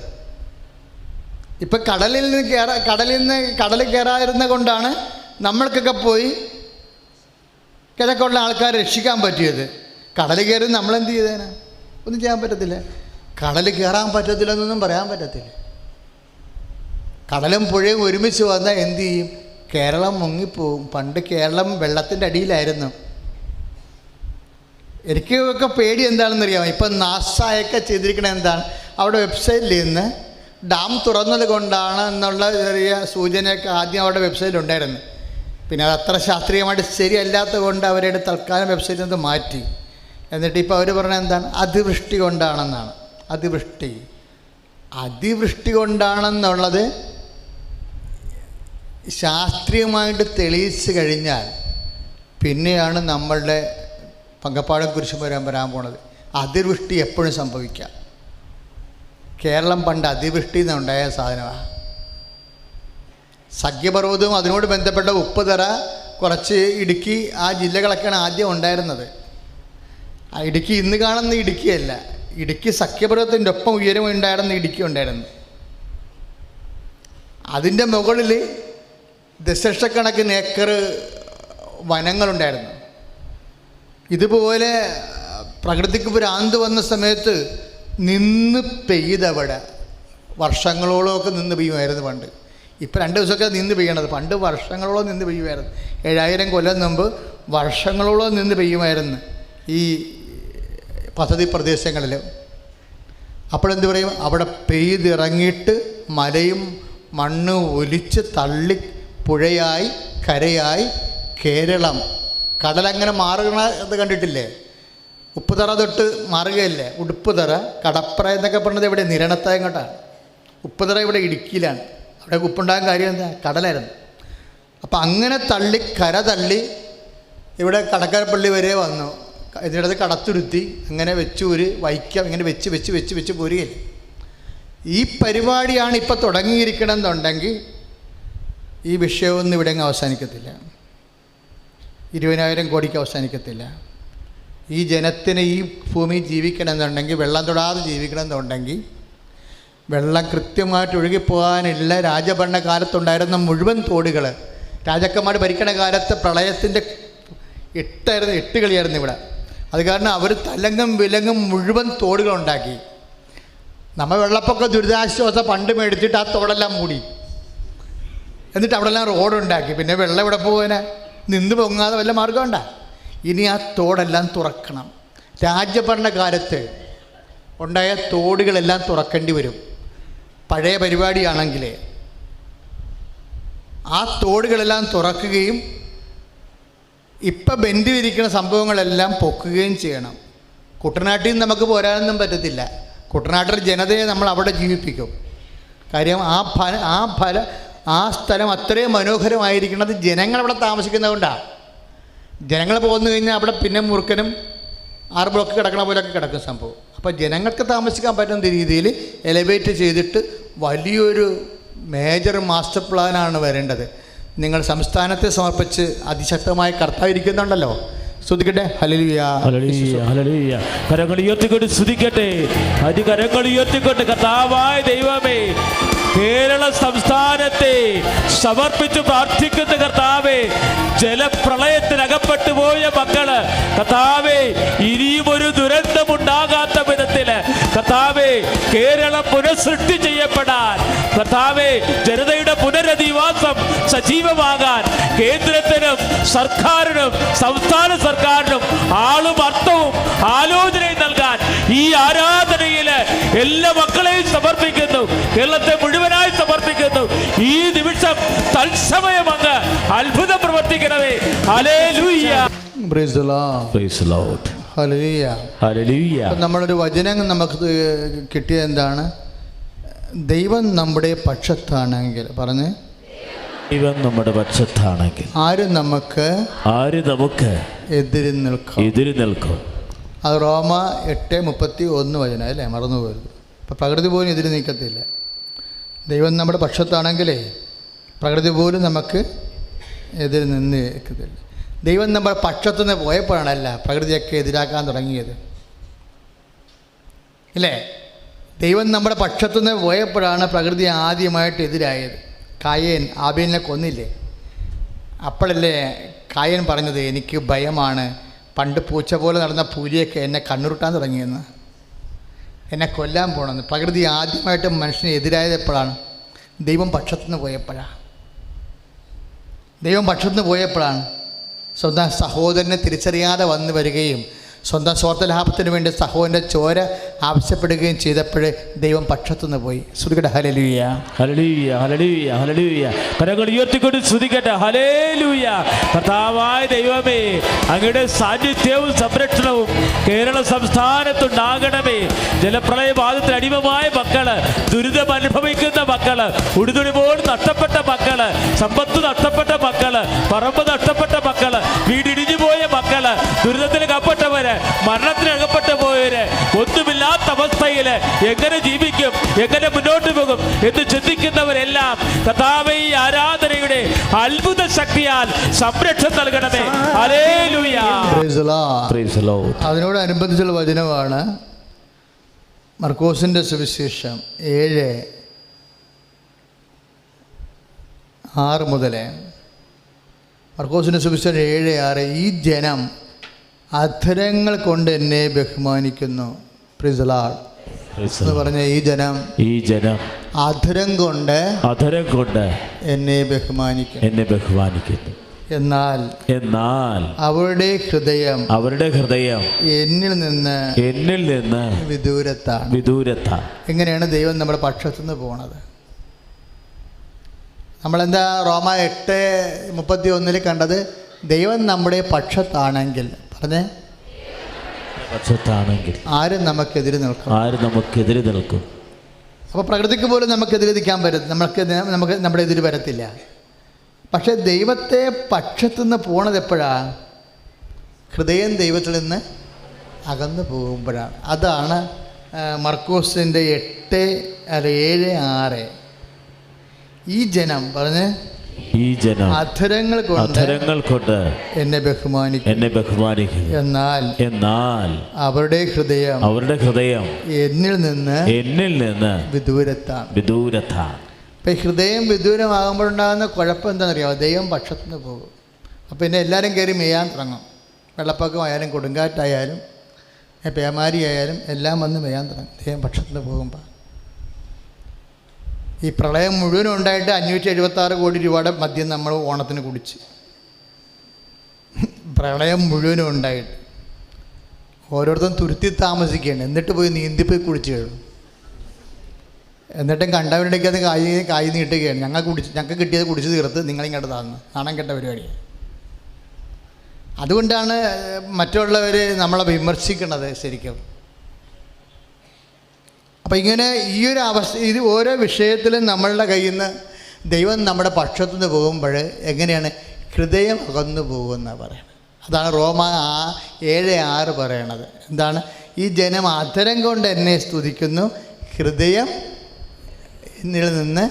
Speaker 2: ഇപ്പം കടലിൽ കയറാതിരുന്ന കൊണ്ടാണ് നമ്മൾക്കൊക്കെ പോയി കിഴക്കുള്ള ആൾക്കാരെ രക്ഷിക്കാൻ പറ്റിയത്. കടൽ കയറി നമ്മളെന്ത് ചെയ്തേനാ? ഒന്നും ചെയ്യാൻ പറ്റത്തില്ല. കടൽ കയറാൻ പറ്റത്തില്ലെന്നൊന്നും പറയാൻ പറ്റത്തില്ല. കടലും പുഴയും ഒരുമിച്ച് വന്നാൽ എന്തു ചെയ്യും? കേരളം മുങ്ങിപ്പോവും. പണ്ട് കേരളം വെള്ളത്തിൻ്റെ അടിയിലായിരുന്നു. എനിക്കൊക്കെ പേടി എന്താണെന്നറിയാമോ? ഇപ്പം നാസയൊക്കെ ചെയ്തിരിക്കണത് എന്താണ്? അവിടെ വെബ്സൈറ്റിൽ നിന്ന് ഡാം തുറന്നത് കൊണ്ടാണ് എന്നുള്ള ചെറിയ സൂചനയൊക്കെ ആദ്യം അവിടെ വെബ്സൈറ്റിലുണ്ടായിരുന്നു. പിന്നെ അത് അത്ര ശാസ്ത്രീയമായിട്ട് ശരിയല്ലാത്തത് കൊണ്ട് അവരുടെ തൽക്കാലം വെബ്സൈറ്റിൽ നിന്ന് മാറ്റി. എന്നിട്ട് ഇപ്പോൾ അവർ പറഞ്ഞത് എന്താണ്? അതിവൃഷ്ടി കൊണ്ടാണെന്നാണ്. അതിവൃഷ്ടി കൊണ്ടാണെന്നുള്ളത് ശാസ്ത്രീയമായിട്ട് തെളിയിച്ച് കഴിഞ്ഞാൽ പിന്നെയാണ് നമ്മളുടെ പങ്കപ്പാടും കുരിശും വരാൻ പോണത്. അതിവൃഷ്ടി എപ്പോഴും സംഭവിക്കാം. കേരളം പണ്ട് അതിവൃഷ്ടി എന്നുണ്ടായ സാധനമാണ്. സഖ്യപർവ്വതവും അതിനോട് ബന്ധപ്പെട്ട ഉപ്പുതറ, കുറച്ച് ഇടുക്കി, ആ ജില്ലകളൊക്കെയാണ് ആദ്യം ഉണ്ടായിരുന്നത്. ആ ഇടുക്കി ഇന്ന് കാണുന്ന ഇടുക്കിയല്ല. ഇടുക്കി സഖ്യപർവ്വതത്തിൻ്റെ ഒപ്പം ഉയരമുണ്ടായിരുന്ന ഇടുക്കി ഉണ്ടായിരുന്നു. അതിൻ്റെ മുകളിൽ ദശലക്ഷക്കണക്കിന് ഏക്കർ വനങ്ങളുണ്ടായിരുന്നു. ഇതുപോലെ പ്രകൃതിക്ക് ഭ്രാന്ത് വന്ന സമയത്ത് നിന്ന് പെയ്തവിടെ വർഷങ്ങളോളമൊക്കെ നിന്ന് പെയ്യുമായിരുന്നു പണ്ട്. ഇപ്പം 2 ദിവസമൊക്കെ നിന്ന് പെയ്യണത്. പണ്ട് വർഷങ്ങളോളം നിന്ന് പെയ്യുമായിരുന്നു. 7000 കൊല്ലം മുമ്പ് വർഷങ്ങളോളം നിന്ന് പെയ്യുമായിരുന്നു ഈ പദ്ധതി പ്രദേശങ്ങളിൽ. അപ്പോഴെന്ത് പറയും? അവിടെ പെയ്തിറങ്ങിയിട്ട് മലയും മണ്ണ് ഒലിച്ച് തള്ളി പുഴയായി കരയായി കേരളം. കടലങ്ങനെ മാറുന്നത് കണ്ടിട്ടില്ലേ? ഉപ്പുതറ തൊട്ട് മാറുകയല്ലേ? ഉടുപ്പുതറ, കടപ്പുറ എന്നൊക്കെ പറഞ്ഞത് ഇവിടെ നിരണത്തായങ്ങോട്ടാണ്. ഉപ്പുതറ ഇവിടെ ഇടുക്കിയിലാണ്. അവിടെ ഉപ്പുണ്ടാകാൻ കാര്യം എന്താ? കടലായിരുന്നു. അപ്പം അങ്ങനെ തള്ളി കര തള്ളി ഇവിടെ കടക്കരപ്പള്ളി വരെ വന്നു. ഇതിനകത്ത് കടത്തുരുത്തി അങ്ങനെ വെച്ചൂര് വൈക്കം ഇങ്ങനെ വെച്ച് വെച്ച് വെച്ച് വെച്ച് പോരുകയില്ല. ഈ പരിപാടിയാണ് ഇപ്പം തുടങ്ങിയിരിക്കണമെന്നുണ്ടെങ്കിൽ ഈ വിഷയമൊന്നും ഇവിടെ അങ്ങ് അവസാനിക്കത്തില്ല. 20,000 കോടിക്ക് അവസാനിക്കത്തില്ല. ഈ ജനത്തിന് ഈ ഭൂമി ജീവിക്കണമെന്നുണ്ടെങ്കിൽ, വെള്ളം തൊടാതെ ജീവിക്കണമെന്നുണ്ടെങ്കിൽ, വെള്ളം കൃത്യമായിട്ട് ഒഴുകിപ്പോകാനുള്ള രാജഭരണകാലത്തുണ്ടായിരുന്ന മുഴുവൻ തോടുകൾ, രാജാക്കന്മാർ ഭരിക്കണ കാലത്ത് പ്രളയത്തിൻ്റെ 8 കളിയായിരുന്നു ഇവിടെ. അത് കാരണം അവർ തലങ്ങും വിലങ്ങും മുഴുവൻ തോടുകളുണ്ടാക്കി. നമ്മൾ വെള്ളപ്പൊക്ക ദുരിതാശ്വാസ ഫണ്ട് മേടിച്ചിട്ട് ആ തോടെല്ലാം മൂടി, എന്നിട്ട് അവിടെല്ലാം റോഡുണ്ടാക്കി. പിന്നെ വെള്ളം ഇവിടെ പോകാൻ നിന്ന് പൊങ്ങാതെ വല്ല മാർഗമുണ്ടാ? ഇനി ആ തോടെല്ലാം തുറക്കണം. രാജഭരണകാലത്ത് ഉണ്ടായ തോടുകളെല്ലാം തുറക്കേണ്ടി വരും. പഴയ പരിപാടിയാണെങ്കിൽ ആ തോടുകളെല്ലാം തുറക്കുകയും ഇപ്പം ബന്ധിരിക്കുന്ന സംഭവങ്ങളെല്ലാം പൊക്കുകയും ചെയ്യണം. കുട്ടനാട്ടിൽ നിന്ന് നമുക്ക് പോരാനൊന്നും പറ്റത്തില്ല. കുട്ടനാട്ടിൽ ജനതയെ നമ്മൾ അവിടെ ജീവിപ്പിക്കും. കാര്യം ആ സ്ഥലം അത്രയും മനോഹരമായിരിക്കുന്നത് ജനങ്ങളവിടെ താമസിക്കുന്നതുകൊണ്ടാണ്. ജനങ്ങൾ പോന്നു കഴിഞ്ഞാൽ അവിടെ പിന്നെ മുറുക്കനും 6 ബ്ലോക്ക് കിടക്കണ പോലെയൊക്കെ കിടക്കും സംഭവം. അപ്പോൾ ജനങ്ങൾക്ക് താമസിക്കാൻ പറ്റുന്ന രീതിയിൽ എലിവേറ്റ് ചെയ്തിട്ട് വലിയൊരു മേജർ മാസ്റ്റർ പ്ലാനാണ് വരേണ്ടത്. നിങ്ങൾ സംസ്ഥാനത്തെ സമർപ്പിച്ച് അതിശക്തമായ കർത്താവ് ഇരിക്കുന്നുണ്ടല്ലോ. സ്തുതിക്കട്ടെ. ഹല്ലേലൂയ,
Speaker 1: ഹല്ലേലൂയ, ഹല്ലേലൂയ. കരങ്ങൾ ഉയർത്തിക്കൊണ്ട് സ്തുതിക്കട്ടെ. കരങ്ങൾ ഉയർത്തിക്കൊണ്ട് കർത്താവായ ദൈവമേ, കേരള സംസ്ഥാനത്തെ സമർപ്പിച്ച് പ്രാർത്ഥിക്കുന്ന കർത്താവേ, ജലപ്രളയത്തിനകപ്പെട്ടു പോയ മക്കള് കർത്താവേ, ഇനിയും ഒരു ദുരന്തമുണ്ടാകാത്ത വിധത്തില് കർത്താവേ, കേരളം പുനഃസൃഷ്ടി ചെയ്യപ്പെടാൻ കർത്താവേ, ജനതയുടെ പുനരധിവാസം സജീവമാകാൻ കേന്ദ്രത്തിനും സർക്കാരിനും സംസ്ഥാന സർക്കാരിനും ആളും അർത്ഥവും ആലോചനയും നൽകാൻ ഈ ആരാധനയില് എല്ലാ മക്കളെയും സമർപ്പിക്കുന്നു. കേരളത്തെ മുഴുവനായി സമർപ്പിക്കുന്നു. ഈ നിമിഷം തത്സമയം അങ്ങ് അത്ഭുതം പ്രവർത്തിക്കണമേ. ഹല്ലേലൂയ,
Speaker 2: praise the Lord,
Speaker 1: praise the Lord,
Speaker 2: ഹല്ലേലൂയ,
Speaker 1: ഹല്ലേലൂയ.
Speaker 2: നമ്മളൊരു വചനം നമുക്ക് കിട്ടിയത് എന്താണ്? ദൈവം നമ്മുടെ പക്ഷത്താണെങ്കിൽ, പറഞ്ഞ്,
Speaker 1: ദൈവം നമ്മുടെ പക്ഷത്താണെങ്കിൽ
Speaker 2: ആര് നമുക്ക് എതിര് നിൽക്കും. അത് റോമ 8:31 വചനം അല്ലേ? മറന്നുപോയത്. ഇപ്പം പ്രകൃതി പോലും എതിര് നിൽക്കത്തില്ല. ദൈവം നമ്മുടെ പക്ഷത്താണെങ്കിലേ പ്രകൃതി പോലും നമുക്ക് എതിര് നിന്ന് നിൽക്കത്തില്ല. ദൈവം നമ്മുടെ പക്ഷത്തുനിന്ന് പോയപ്പോഴാണല്ല പ്രകൃതിയൊക്കെ എതിരാക്കാൻ തുടങ്ങിയത്, ഇല്ലേ? ദൈവം നമ്മുടെ പക്ഷത്തുനിന്ന് പോയപ്പോഴാണ് പ്രകൃതി ആദ്യമായിട്ട് എതിരായത്. കായേൻ ആബേലിനെ കൊന്നില്ലേ? അപ്പോഴല്ലേ കായേൻ പറഞ്ഞത്, എനിക്ക് ഭയമാണ്, പണ്ട് പൂച്ച പോലെ നടന്ന പുലിയൊക്കെ എന്നെ കണ്ണുരുട്ടാൻ തുടങ്ങിയെന്ന്, എന്നെ കൊല്ലാൻ പോകണമെന്ന്. പ്രകൃതി ആദ്യമായിട്ട് മനുഷ്യന് എതിരായത് എപ്പോഴാണ്? ദൈവം പക്ഷത്തുനിന്ന് പോയപ്പോഴാണ്. ദൈവം പക്ഷത്തുനിന്ന് പോയപ്പോഴാണ് സ്വന്തം സഹോദരനെ തിരിച്ചറിയാതെ വന്നു വരികയും സ്വന്തം സ്വാർത്ഥ ലാഭത്തിന് വേണ്ടി സഹോദരൻ്റെ ചോര ആവശ്യപ്പെടുകയും ചെയ്തപ്പോഴേ ദൈവം പക്ഷത്തുനിന്ന് പോയി. സ്തുതിക്കട്ടെ. ഹല്ലേലൂയ,
Speaker 1: ഹല്ലേലൂയ, ഹല്ലേലൂയ, ഹല്ലേലൂയ. കരങ്ങൾ ഉയർത്തിക്കൊണ്ട് സ്തുതിക്കട്ടെ. ഹല്ലേലൂയ. കർത്താവായ ദൈവമേ, അങ്ങയുടെ സാന്നിധ്യവും സംരക്ഷണവും കേരള സംസ്ഥാനത്തുണ്ടാകണമേ. ജലപ്രളയ ബാധത്തിൽ അടിമമായ മക്കള്, ദുരിതം അനുഭവിക്കുന്ന മക്കള്, ഉടുതുണിപോൾ നഷ്ടപ്പെട്ട മക്കള്, സമ്പത്ത് നഷ്ടപ്പെട്ട മക്കള്, പറമ്പ് നഷ്ടപ്പെട്ട മക്കള്, വീടിടിഞ്ഞു പോയ മക്കള്, ദുരിതത്തിൽ അകപ്പെട്ടവര്, മരണത്തിനകപ്പെട്ടു പോയവര്, ഒന്നുമില്ലാത്ത അവസ്ഥയില് എങ്ങനെ ജീവിക്കും, എങ്ങനെ മുന്നോട്ട് പോകും എന്ന് ചിന്തിക്കുന്നവരെല്ലാം കർത്താവേ, ഈ ആരാധനയുടെ അത്ഭുത ശക്തിയാൽ സംരക്ഷണം നൽകണമേ. ഹല്ലേലൂയ,
Speaker 2: പ്രൈസ് ദി ലോർഡ്. അതിനോടനുബന്ധിച്ചുള്ള വചനമാണ് മർക്കോസിൻ്റെ സുവിശേഷം 7:6 മുതൽ. മർക്കോസിൻ്റെ സുവിശേഷം 7:6. ഈ ജനം അധരങ്ങൾ കൊണ്ട് എന്നെ ബഹുമാനിക്കുന്നു. പ്രൈസ് ദി ലോർഡ് എന്ന് പറഞ്ഞ ഈ ജനം അധരം കൊണ്ട് എന്നെ ബഹുമാനിക്കുന്നു. എന്നാൽ അവരുടെ ഹൃദയം എന്നിൽ നിന്ന് വിദൂരത്താണ്. എങ്ങനെയാണ് ദൈവം നമ്മുടെ പക്ഷത്തുനിന്ന് പോണത്? നമ്മളെന്താ റോമ 8:31 കണ്ടത്? ദൈവം നമ്മുടെ പക്ഷത്താണെങ്കിൽ, പറഞ്ഞേ,
Speaker 1: പക്ഷത്താണെങ്കിൽ
Speaker 2: ആരും നമുക്കെതിരെ നിൽക്കും. അപ്പോൾ പ്രകൃതിക്ക് പോലും നമുക്കെതിരെ നിൽക്കാൻ പറ്റും, നമുക്ക് നമ്മുടെ എതിര് വരത്തില്ല. പക്ഷേ ദൈവത്തെ പക്ഷത്തുനിന്ന് പോണത് എപ്പോഴാണ്? ഹൃദയം ദൈവത്തിൽ നിന്ന് അകന്നു പോകുമ്പോഴാണ്. അതാണ് മർക്കോസിൻ്റെ 7:6 ഈ ജനം പറഞ്ഞ്
Speaker 1: ഈ ജനം
Speaker 2: അധരങ്ങൾ കൊണ്ട് എന്നെ ബഹുമാനിക്കും, എന്നാൽ അവരുടെ ഹൃദയം എന്നിൽ നിന്ന് വിദൂരത്താണ്. ഇപ്പം ഹൃദയം വിദൂരമാകുമ്പോഴുണ്ടാകുന്ന കുഴപ്പം എന്താണെന്നറിയാമോ? ദൈവം പക്ഷത്തുനിന്ന് പോകും. അപ്പോൾ പിന്നെ എല്ലാവരും കയറി മെയ്യാൻ തുടങ്ങും. വെള്ളപ്പൊക്കമായാലും കൊടുങ്കാറ്റായാലും പേമാരി ആയാലും എല്ലാം വന്ന് മെയ്യാൻ തുടങ്ങും ദൈവം പക്ഷത്തുനിന്ന് പോകുമ്പോൾ. ഈ പ്രളയം മുഴുവനും ഉണ്ടായിട്ട് 576 കോടി രൂപയുടെ മദ്യം നമ്മൾ ഓണത്തിന് കുടിച്ച്, പ്രളയം മുഴുവനും ഉണ്ടായിട്ട് ഓരോരുത്തരും തുരുത്തി താമസിക്കുകയാണ്. എന്നിട്ട് പോയി നീന്തിപ്പോയി കുടിച്ച് കഴിയും. എന്നിട്ടും കണ്ടവരുടെയൊക്കെ അത് കായ് നീട്ടുകയാണ്. ഞങ്ങൾക്ക് കിട്ടിയത് കുടിച്ച് തീർത്ത് നിങ്ങളിങ്ങോട്ട് താന്ന്. നാണം കെട്ട പരിപാടിയാണ്. അതുകൊണ്ടാണ് മറ്റുള്ളവർ നമ്മളെ വിമർശിക്കുന്നത് ശരിക്കും. അപ്പം ഇങ്ങനെ ഈ ഒരു അവസ്ഥ, ഇത് ഓരോ വിഷയത്തിലും നമ്മളുടെ കയ്യിൽ നിന്ന് ദൈവം നമ്മുടെ പക്ഷത്തുനിന്ന് പോകുമ്പോൾ എങ്ങനെയാണ്? ഹൃദയം അകന്നു പോകുമെന്നാണ് പറയുന്നത്. അതാണ് റോമ 7:6 പറയണത്. എന്താണ്? ഈ ജനം അധരം കൊണ്ട് എന്നെ സ്തുതിക്കുന്നു, ഹൃദയം എന്നിൽ നിന്ന്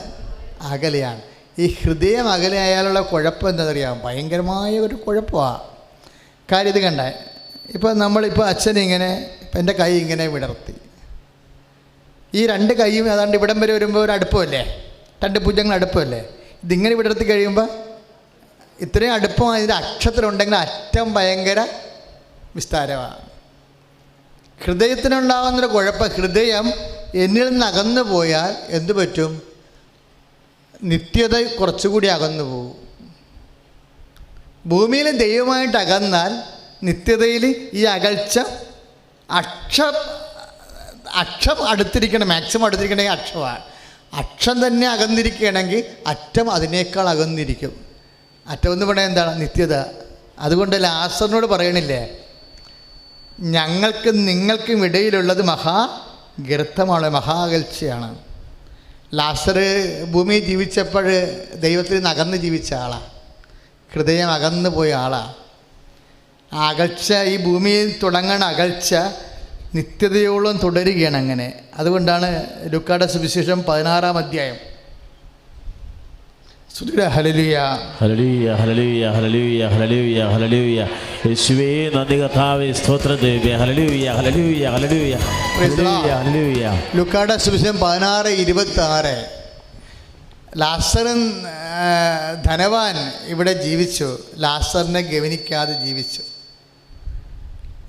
Speaker 2: അകലെയാണ്. ഈ ഹൃദയം അകലെയായാലുള്ള കുഴപ്പം എന്താണെന്നറിയാം? ഭയങ്കരമായ ഒരു കുഴപ്പമാണ്. കാര്യം ഇത് കണ്ട, ഇപ്പം നമ്മളിപ്പോൾ അച്ഛനിങ്ങനെ ഇപ്പം എൻ്റെ കൈ ഇങ്ങനെ വിടർത്തി, ഈ 2 കൈയും ഏതാണ്ട് ഇവിടം വരെ വരുമ്പോൾ ഒരു അടുപ്പമല്ലേ, 2 ഭുജങ്ങൾ അടുപ്പമല്ലേ. ഇതിങ്ങനെ വിടർത്തി കഴിയുമ്പോൾ ഇത്രയും അടുപ്പം അതിൻ്റെ അക്ഷത്തിലുണ്ടെങ്കിൽ അറ്റം ഭയങ്കര വിസ്താരമാണ്. ഹൃദയത്തിനുണ്ടാകുന്നൊരു കുഴപ്പം, ഹൃദയം എന്നിൽ നിന്ന് അകന്നു പോയാൽ എന്തു പറ്റും? നിത്യത കുറച്ചുകൂടി അകന്നു പോകും. ഭൂമിയിൽ ദൈവമായിട്ട് അകന്നാൽ നിത്യതയിൽ ഈ അകൽച്ച അക്ഷം അടുത്തിരിക്കണം, മാക്സിമം അടുത്തിരിക്കണമെങ്കിൽ അക്ഷമാണ്. അക്ഷം തന്നെ അകന്നിരിക്കുകയാണെങ്കിൽ അറ്റം അതിനേക്കാൾ അകന്നിരിക്കും. അറ്റം എന്ന് പറഞ്ഞാൽ എന്താണ്? നിത്യത. അതുകൊണ്ട് ലാസറിനോട് പറയണില്ലേ, ഞങ്ങൾക്കും നിങ്ങൾക്കും ഇടയിലുള്ളത് മഹാഗർത്തമാണ്, മഹാകൽച്ചയാണ്. ലാസർ ഭൂമിയിൽ ജീവിച്ചപ്പോൾ ദൈവത്തിൽ നിന്ന് അകന്ന് ജീവിച്ച ആളാണ്, ഹൃദയം അകന്നു പോയ ആളാണ്. ആ അകൽച്ച, ഈ ഭൂമിയിൽ തുടങ്ങണ അകൽച്ച നിത്യതയോളം തുടരുകയാണ്. അങ്ങനെ അതുകൊണ്ടാണ് ലൂക്കായുടെ സുവിശേഷം 16-ാം അധ്യായം. ഹല്ലേലൂയ
Speaker 1: ഹല്ലേലൂയ ഹല്ലേലൂയ ഹല്ലേലൂയ ഹല്ലേലൂയ ഹല്ലേലൂയ. യേശുവേ നന്ദി കർത്താവേ, സ്തോത്രം ദൈവമേ. ഹല്ലേലൂയ ഹല്ലേലൂയ ഹല്ലേലൂയ ഹല്ലേലൂയ.
Speaker 2: ലൂക്കായുടെ സുവിശേഷം 16:26. ലാസറും ധനവാൻ ഇവിടെ ജീവിച്ചു, ലാസറിനെ ഗവനിക്കാതെ ജീവിച്ചു.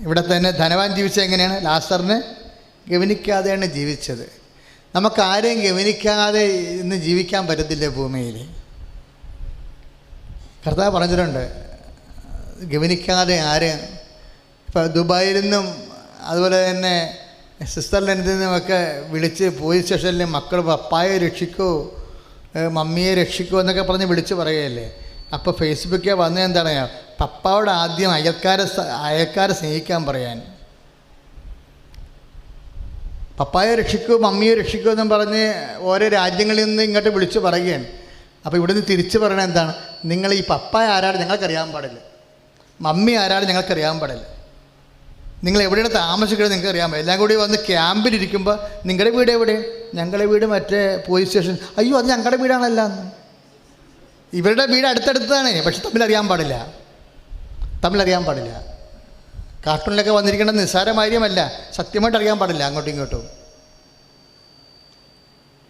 Speaker 2: ഇവിടെ തന്നെ ധനവാൻ ജീവിച്ചത് എങ്ങനെയാണ്? ലാസറിനെ ഗവനിക്കാതെയാണ് ജീവിച്ചത്. നമുക്ക് ആരെയും ഗവനിക്കാതെ ഇന്ന് ജീവിക്കാൻ പറ്റത്തില്ല ഭൂമിയിൽ. കർത്താവ് പറഞ്ഞിട്ടുണ്ട്, ഗവനിക്കാതെ ആരെയും. ഇപ്പോൾ ദുബായിൽ നിന്നും അതുപോലെ തന്നെ സ്വിറ്റ്സർലൻഡിൽ നിന്നുമൊക്കെ വിളിച്ച് പോലീസ് സ്റ്റേഷനിൽ മക്കൾ പപ്പായെ രക്ഷിക്കൂ, മമ്മിയെ രക്ഷിക്കൂ എന്നൊക്കെ പറഞ്ഞ് വിളിച്ച് പറയുകയല്ലേ. അപ്പോൾ ഫേസ്ബുക്കിൽ വന്നത് എന്താണ്? പപ്പായോട് ആദ്യം അയൽക്കാരെ സ്നേഹിക്കാൻ പറയാൻ. പപ്പായെ രക്ഷിക്കൂ, മമ്മിയെ രക്ഷിക്കൂ എന്നും പറഞ്ഞ് ഓരോ രാജ്യങ്ങളിൽ നിന്ന് ഇങ്ങോട്ട് വിളിച്ച് പറയുകയാണ്. അപ്പോൾ ഇവിടുന്ന് തിരിച്ച് പറയണത് എന്താണ്? നിങ്ങൾ ഈ പപ്പായ ആരാണ് ഞങ്ങൾക്കറിയാൻ പാടില്ല, മമ്മി ആരാണ് ഞങ്ങൾക്കറിയാൻ പാടില്ല, നിങ്ങൾ എവിടെയാണ് താമസിക്കുന്നത് നിങ്ങൾക്ക് അറിയാൻ പാടില്ല. എല്ലാം കൂടി വന്ന് ക്യാമ്പിലിരിക്കുമ്പോൾ നിങ്ങളുടെ വീട് എവിടെ? ഞങ്ങളുടെ വീട് മറ്റേ പോലീസ് സ്റ്റേഷൻ. അയ്യോ, അത് ഞങ്ങളുടെ വീടാണല്ല എന്ന്. ഇവരുടെ വീട് അടുത്തടുത്താണ്, പക്ഷെ തമ്മിലറിയാൻ പാടില്ല. കാർട്ടൂണിലൊക്കെ വന്നിരിക്കേണ്ട നിസ്സാര കാര്യമല്ല, സത്യമായിട്ട് അറിയാൻ പാടില്ല അങ്ങോട്ടും ഇങ്ങോട്ടും.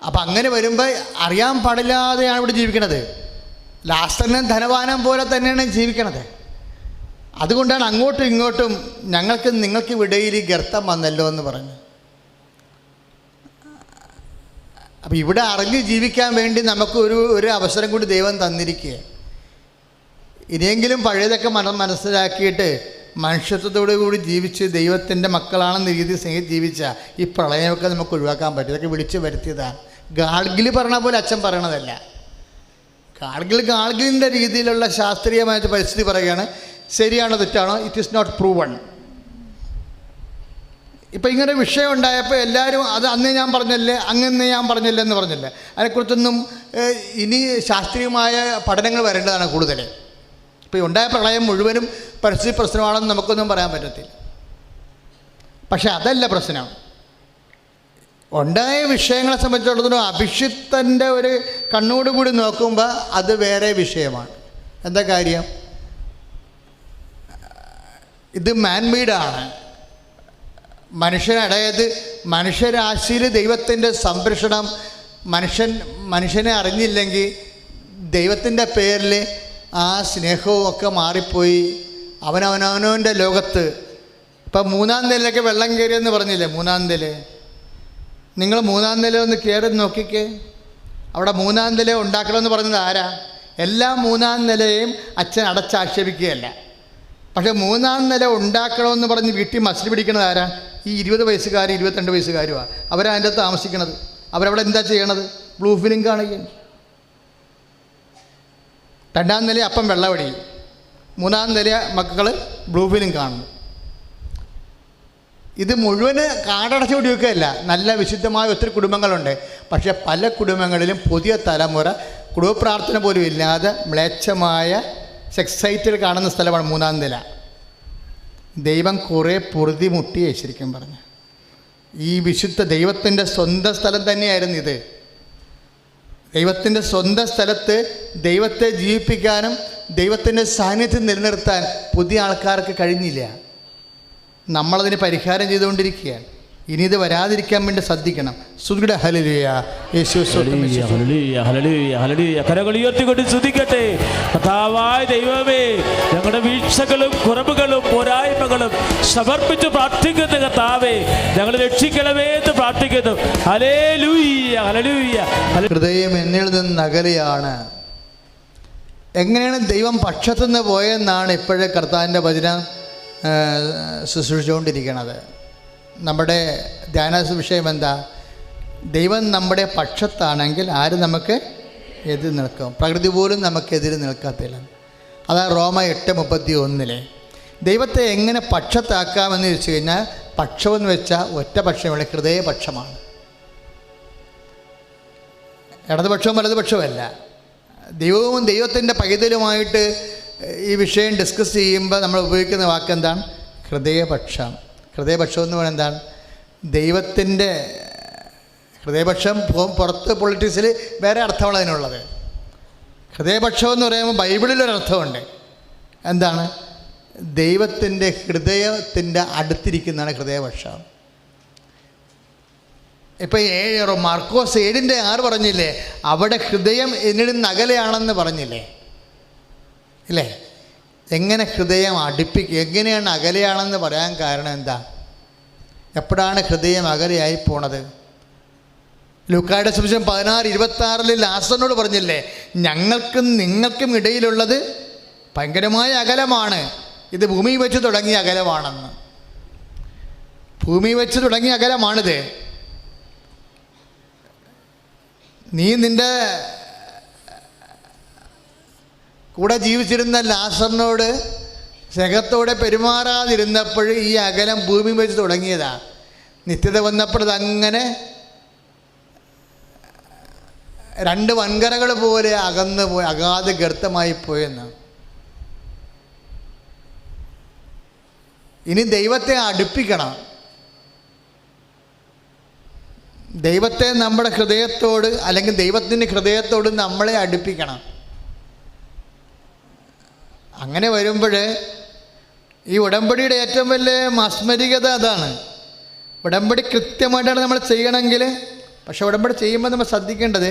Speaker 2: അപ്പം അങ്ങനെ വരുമ്പോൾ അറിയാൻ പാടില്ലാതെയാണ് ഇവിടെ ജീവിക്കണത്. ലാസ്റ്ററിനും ധനവാനം പോലെ തന്നെയാണ് ജീവിക്കണത്. അതുകൊണ്ടാണ് അങ്ങോട്ടും ഇങ്ങോട്ടും ഞങ്ങൾക്ക് നിങ്ങൾക്ക് ഇടയിൽ ഗർത്തം വന്നല്ലോ എന്ന് പറഞ്ഞു. അപ്പം ഇവിടെ അറിഞ്ഞ് ജീവിക്കാൻ വേണ്ടി നമുക്ക് ഒരു അവസരം കൂടി ദൈവം തന്നിരിക്കുക. ഇനിയെങ്കിലും പഴയതൊക്കെ മനസ്സിലാക്കിയിട്ട് മനുഷ്യത്വത്തോടു കൂടി ജീവിച്ച് ദൈവത്തിൻ്റെ മക്കളാണെന്ന രീതിയിൽ സ്നേഹിച്ച് ജീവിച്ച ഈ പ്രളയമൊക്കെ നമുക്ക് ഒഴിവാക്കാൻ പറ്റും. ഇതൊക്കെ വിളിച്ച് വരുത്തിയതാണ്. ഗാഡ്ഗിൽ പറഞ്ഞ പോലെ അച്ഛൻ പറയണതല്ല. ഗാഡ്ഗിലിൻ്റെ രീതിയിലുള്ള ശാസ്ത്രീയമായ പരിസ്ഥിതി പറയുകയാണ്. ശരിയാണോ തെറ്റാണോ? It is not proven. ഇപ്പം ഇങ്ങനെ വിഷയം ഉണ്ടായപ്പോൾ എല്ലാവരും അത് അന്ന് ഞാൻ പറഞ്ഞല്ലേ അങ്ങനെ ഞാൻ പറഞ്ഞല്ലേ എന്ന് പറഞ്ഞില്ലേ. അതിനെക്കുറിച്ചൊന്നും ഇനി ശാസ്ത്രീയമായ പഠനങ്ങൾ വരേണ്ടതാണ് കൂടുതൽ. ഇപ്പോൾ ഉണ്ടായ പ്രളയം മുഴുവനും പരിസ്ഥിതി പ്രശ്നമാണെന്ന് നമുക്കൊന്നും പറയാൻ പറ്റത്തില്ല. പക്ഷെ അതല്ല പ്രശ്നം. ഉണ്ടായ വിഷയങ്ങളെ സംബന്ധിച്ചിടത്തോളം അഭിഷിക്തൻ്റെ ഒരു കണ്ണോടുകൂടി നോക്കുമ്പോൾ അത് വേറെ വിഷയമാണ്. എന്താ കാര്യം? ഇത് മാൻമെയ്ഡാണ്. അതായത് മനുഷ്യരാശിയിൽ ദൈവത്തിൻ്റെ സംരക്ഷണം മനുഷ്യനെ അറിഞ്ഞില്ലെങ്കിൽ ദൈവത്തിൻ്റെ പേരിൽ ആ സ്നേഹവും ഒക്കെ മാറിപ്പോയി. അവനവനവനവൻ്റെ ലോകത്ത് ഇപ്പം 3-ാം നിലയിലൊക്കെ വെള്ളം കയറിയെന്ന് പറഞ്ഞില്ലേ? 3-ാം നില, നിങ്ങൾ 3-ാം നില ഒന്ന് കയറി നോക്കിക്കേ. അവിടെ 3-ാം നില ഉണ്ടാക്കണമെന്ന് പറഞ്ഞത് ആരാ? എല്ലാ 3-ാം നിലയും അച്ഛൻ അടച്ചാക്ഷേപിക്കുകയല്ല. പക്ഷേ 3-ാം നില ഉണ്ടാക്കണമെന്ന് പറഞ്ഞ് വീട്ടിൽ മസിൽ പിടിക്കുന്നത് ആരാ? ഈ 20 വയസ്സുകാർ 22 വയസ്സുകാരുമാണ്. അവരതിൻ്റെ അകത്ത് താമസിക്കണത്. അവരവിടെ എന്താ ചെയ്യണത്? ബ്ലൂ ഫിലിം കാണുകയാണ്. 2-ാം നില അപ്പം വെള്ളവടി, 3-ാം നില മക്കൾ ബ്ലൂ ഫിലിം കാണുന്നു. ഇത് മുഴുവന് കാടടച്ചു പിടിക്കുകയല്ല. നല്ല വിശുദ്ധമായ ഒത്തിരി കുടുംബങ്ങളുണ്ട്. പക്ഷേ പല കുടുംബങ്ങളിലും പുതിയ തലമുറ കുടുംബ പ്രാർത്ഥന പോലും ഇല്ലാതെ മ്ലേച്ഛമായ സെക്സ് സൈറ്റിൽ കാണുന്ന സ്ഥലമാണ് 3-ാം നില. ദൈവം കുറേ പൊറുതി മുട്ടിയേ ശരിക്കും പറഞ്ഞു. ഈ വിശുദ്ധ ദൈവത്തിൻ്റെ സ്വന്തം സ്ഥലം തന്നെയായിരുന്നു ഇത്. ദൈവത്തിൻ്റെ സ്വന്തം സ്ഥലത്ത് ദൈവത്തെ ജീവിപ്പിക്കാനും ദൈവത്തിൻ്റെ സാന്നിധ്യം നിലനിർത്താൻ പുതിയ ആൾക്കാർക്ക് കഴിഞ്ഞില്ല. നമ്മളതിന് പരിഹാരം ചെയ്തുകൊണ്ടിരിക്കുകയാണ്. ഇനി ഇത് വരാതിരിക്കാൻ വേണ്ടി ശ്രദ്ധിക്കണം. സുഗുഡ ഹല്ലേലൂയ, യേശു
Speaker 1: കരങ്ങൾ ഉയർത്തിക്കൊണ്ട് സ്തുതിക്കട്ടെ. കർത്താവായ ദൈവമേ, ഞങ്ങളുടെ വീഴ്ചകളും കുറവുകളും പോരായ്മകളും സമർപ്പിച്ച് പ്രാർത്ഥിക്കുന്ന കർത്താവേ, ഞങ്ങളെ രക്ഷിക്കണമേ എന്ന് പ്രാർത്ഥിക്കുന്നു. Hallelujah, hallelujah.
Speaker 2: ഹൃദയം എന്നിൽ നിന്ന് അകലെയാണ്. എങ്ങനെയാണ് ദൈവം പക്ഷത്തുനിന്ന് പോയെന്നാണ് ഇപ്പോഴേ കർത്താവിൻ്റെ വചനം ശുശ്രൂഷിച്ചുകൊണ്ടിരിക്കുന്നത്. നമ്മുടെ ധ്യാന വിഷയം എന്താ? ദൈവം നമ്മുടെ പക്ഷത്താണെങ്കിൽ ആര് നമുക്ക് എതിർ നിൽക്കും? പ്രകൃതി പോലും നമുക്കെതിരെ നിൽക്കത്തില്ല. അതാണ് റോമ 8:31. ദൈവത്തെ എങ്ങനെ പക്ഷത്താക്കാമെന്ന് ചോദിച്ചു കഴിഞ്ഞാൽ, പക്ഷമെന്ന് വെച്ചാൽ ഒറ്റ പക്ഷമുള്ള ഹൃദയപക്ഷമാണ്. ഇടതുപക്ഷവും വലതുപക്ഷവുമല്ല. ദൈവവും ദൈവത്തിൻ്റെ പൈതലുമായിട്ട് ഈ വിഷയം ഡിസ്കസ് ചെയ്യുമ്പോൾ നമ്മൾ ഉപയോഗിക്കുന്ന വാക്കെന്താണ്? ഹൃദയപക്ഷം. ഹൃദയപക്ഷം എന്ന് പറയുന്നത് എന്താണ്? ദൈവത്തിൻ്റെ ഹൃദയപക്ഷം. പുറത്ത് പൊളിറ്റിക്സിൽ വേറെ അർത്ഥമാണ് അതിനുള്ളത്. ഹൃദയപക്ഷം എന്ന് പറയുമ്പോൾ ബൈബിളിലൊരർത്ഥമുണ്ട്. എന്താണ്? ദൈവത്തിൻ്റെ ഹൃദയത്തിൻ്റെ അടുത്തിരിക്കുന്നതാണ് ഹൃദയപക്ഷം. ഇപ്പം മാർക്കോസ് 7:6 പറഞ്ഞില്ലേ? അവിടെ ഹൃദയം എന്നിൽ നിന്ന് അകലെയാണെന്ന് പറഞ്ഞില്ലേ? ഇല്ലേ? എങ്ങനെ ഹൃദയം എങ്ങനെയാണ് അകലെയാണെന്ന് പറയാൻ കാരണം എന്താ? എപ്പോഴാണ് ഹൃദയം അകലെയായി പോണത്? ലൂക്കായുടെ സുവിശേഷം 16:26 ലാസറിനോട് പറഞ്ഞില്ലേ, ഞങ്ങൾക്കും നിങ്ങൾക്കും ഇടയിലുള്ളത് ഭയങ്കരമായ അകലമാണ്, ഇത് ഭൂമി വെച്ച് തുടങ്ങിയ അകലമാണെന്ന്. ഭൂമി വെച്ച് തുടങ്ങിയ അകലമാണിത്. നീ നിൻ്റെ കൂടെ ജീവിച്ചിരുന്ന ലാസറിനോട് സ്നേഹത്തോടെ പെരുമാറാതിരുന്നപ്പോൾ ഈ അകലം ഭൂമി വെച്ച് തുടങ്ങിയതാണ്. നിത്യത വന്നപ്പോൾ അതങ്ങനെ 2 വൻകരകൾ പോലെ അകന്നു പോയി, അഗാധ ഗർത്തമായി പോയെന്ന്. ഇനി ദൈവത്തെ അടുപ്പിക്കണം. ദൈവത്തെ നമ്മുടെ ഹൃദയത്തോട്, അല്ലെങ്കിൽ ദൈവത്തിൻ്റെ ഹൃദയത്തോട് നമ്മളെ അടുപ്പിക്കണം. അങ്ങനെ വരുമ്പോൾ ഈ ഉടമ്പടിയുടെ ഏറ്റവും വലിയ മാസ്മരികത അതാണ്. ഉടമ്പടി കൃത്യമായിട്ടാണ് നമ്മൾ ചെയ്യണമെങ്കിൽ. പക്ഷെ ഉടമ്പടി ചെയ്യുമ്പോൾ നമ്മൾ ശ്രദ്ധിക്കേണ്ടത്,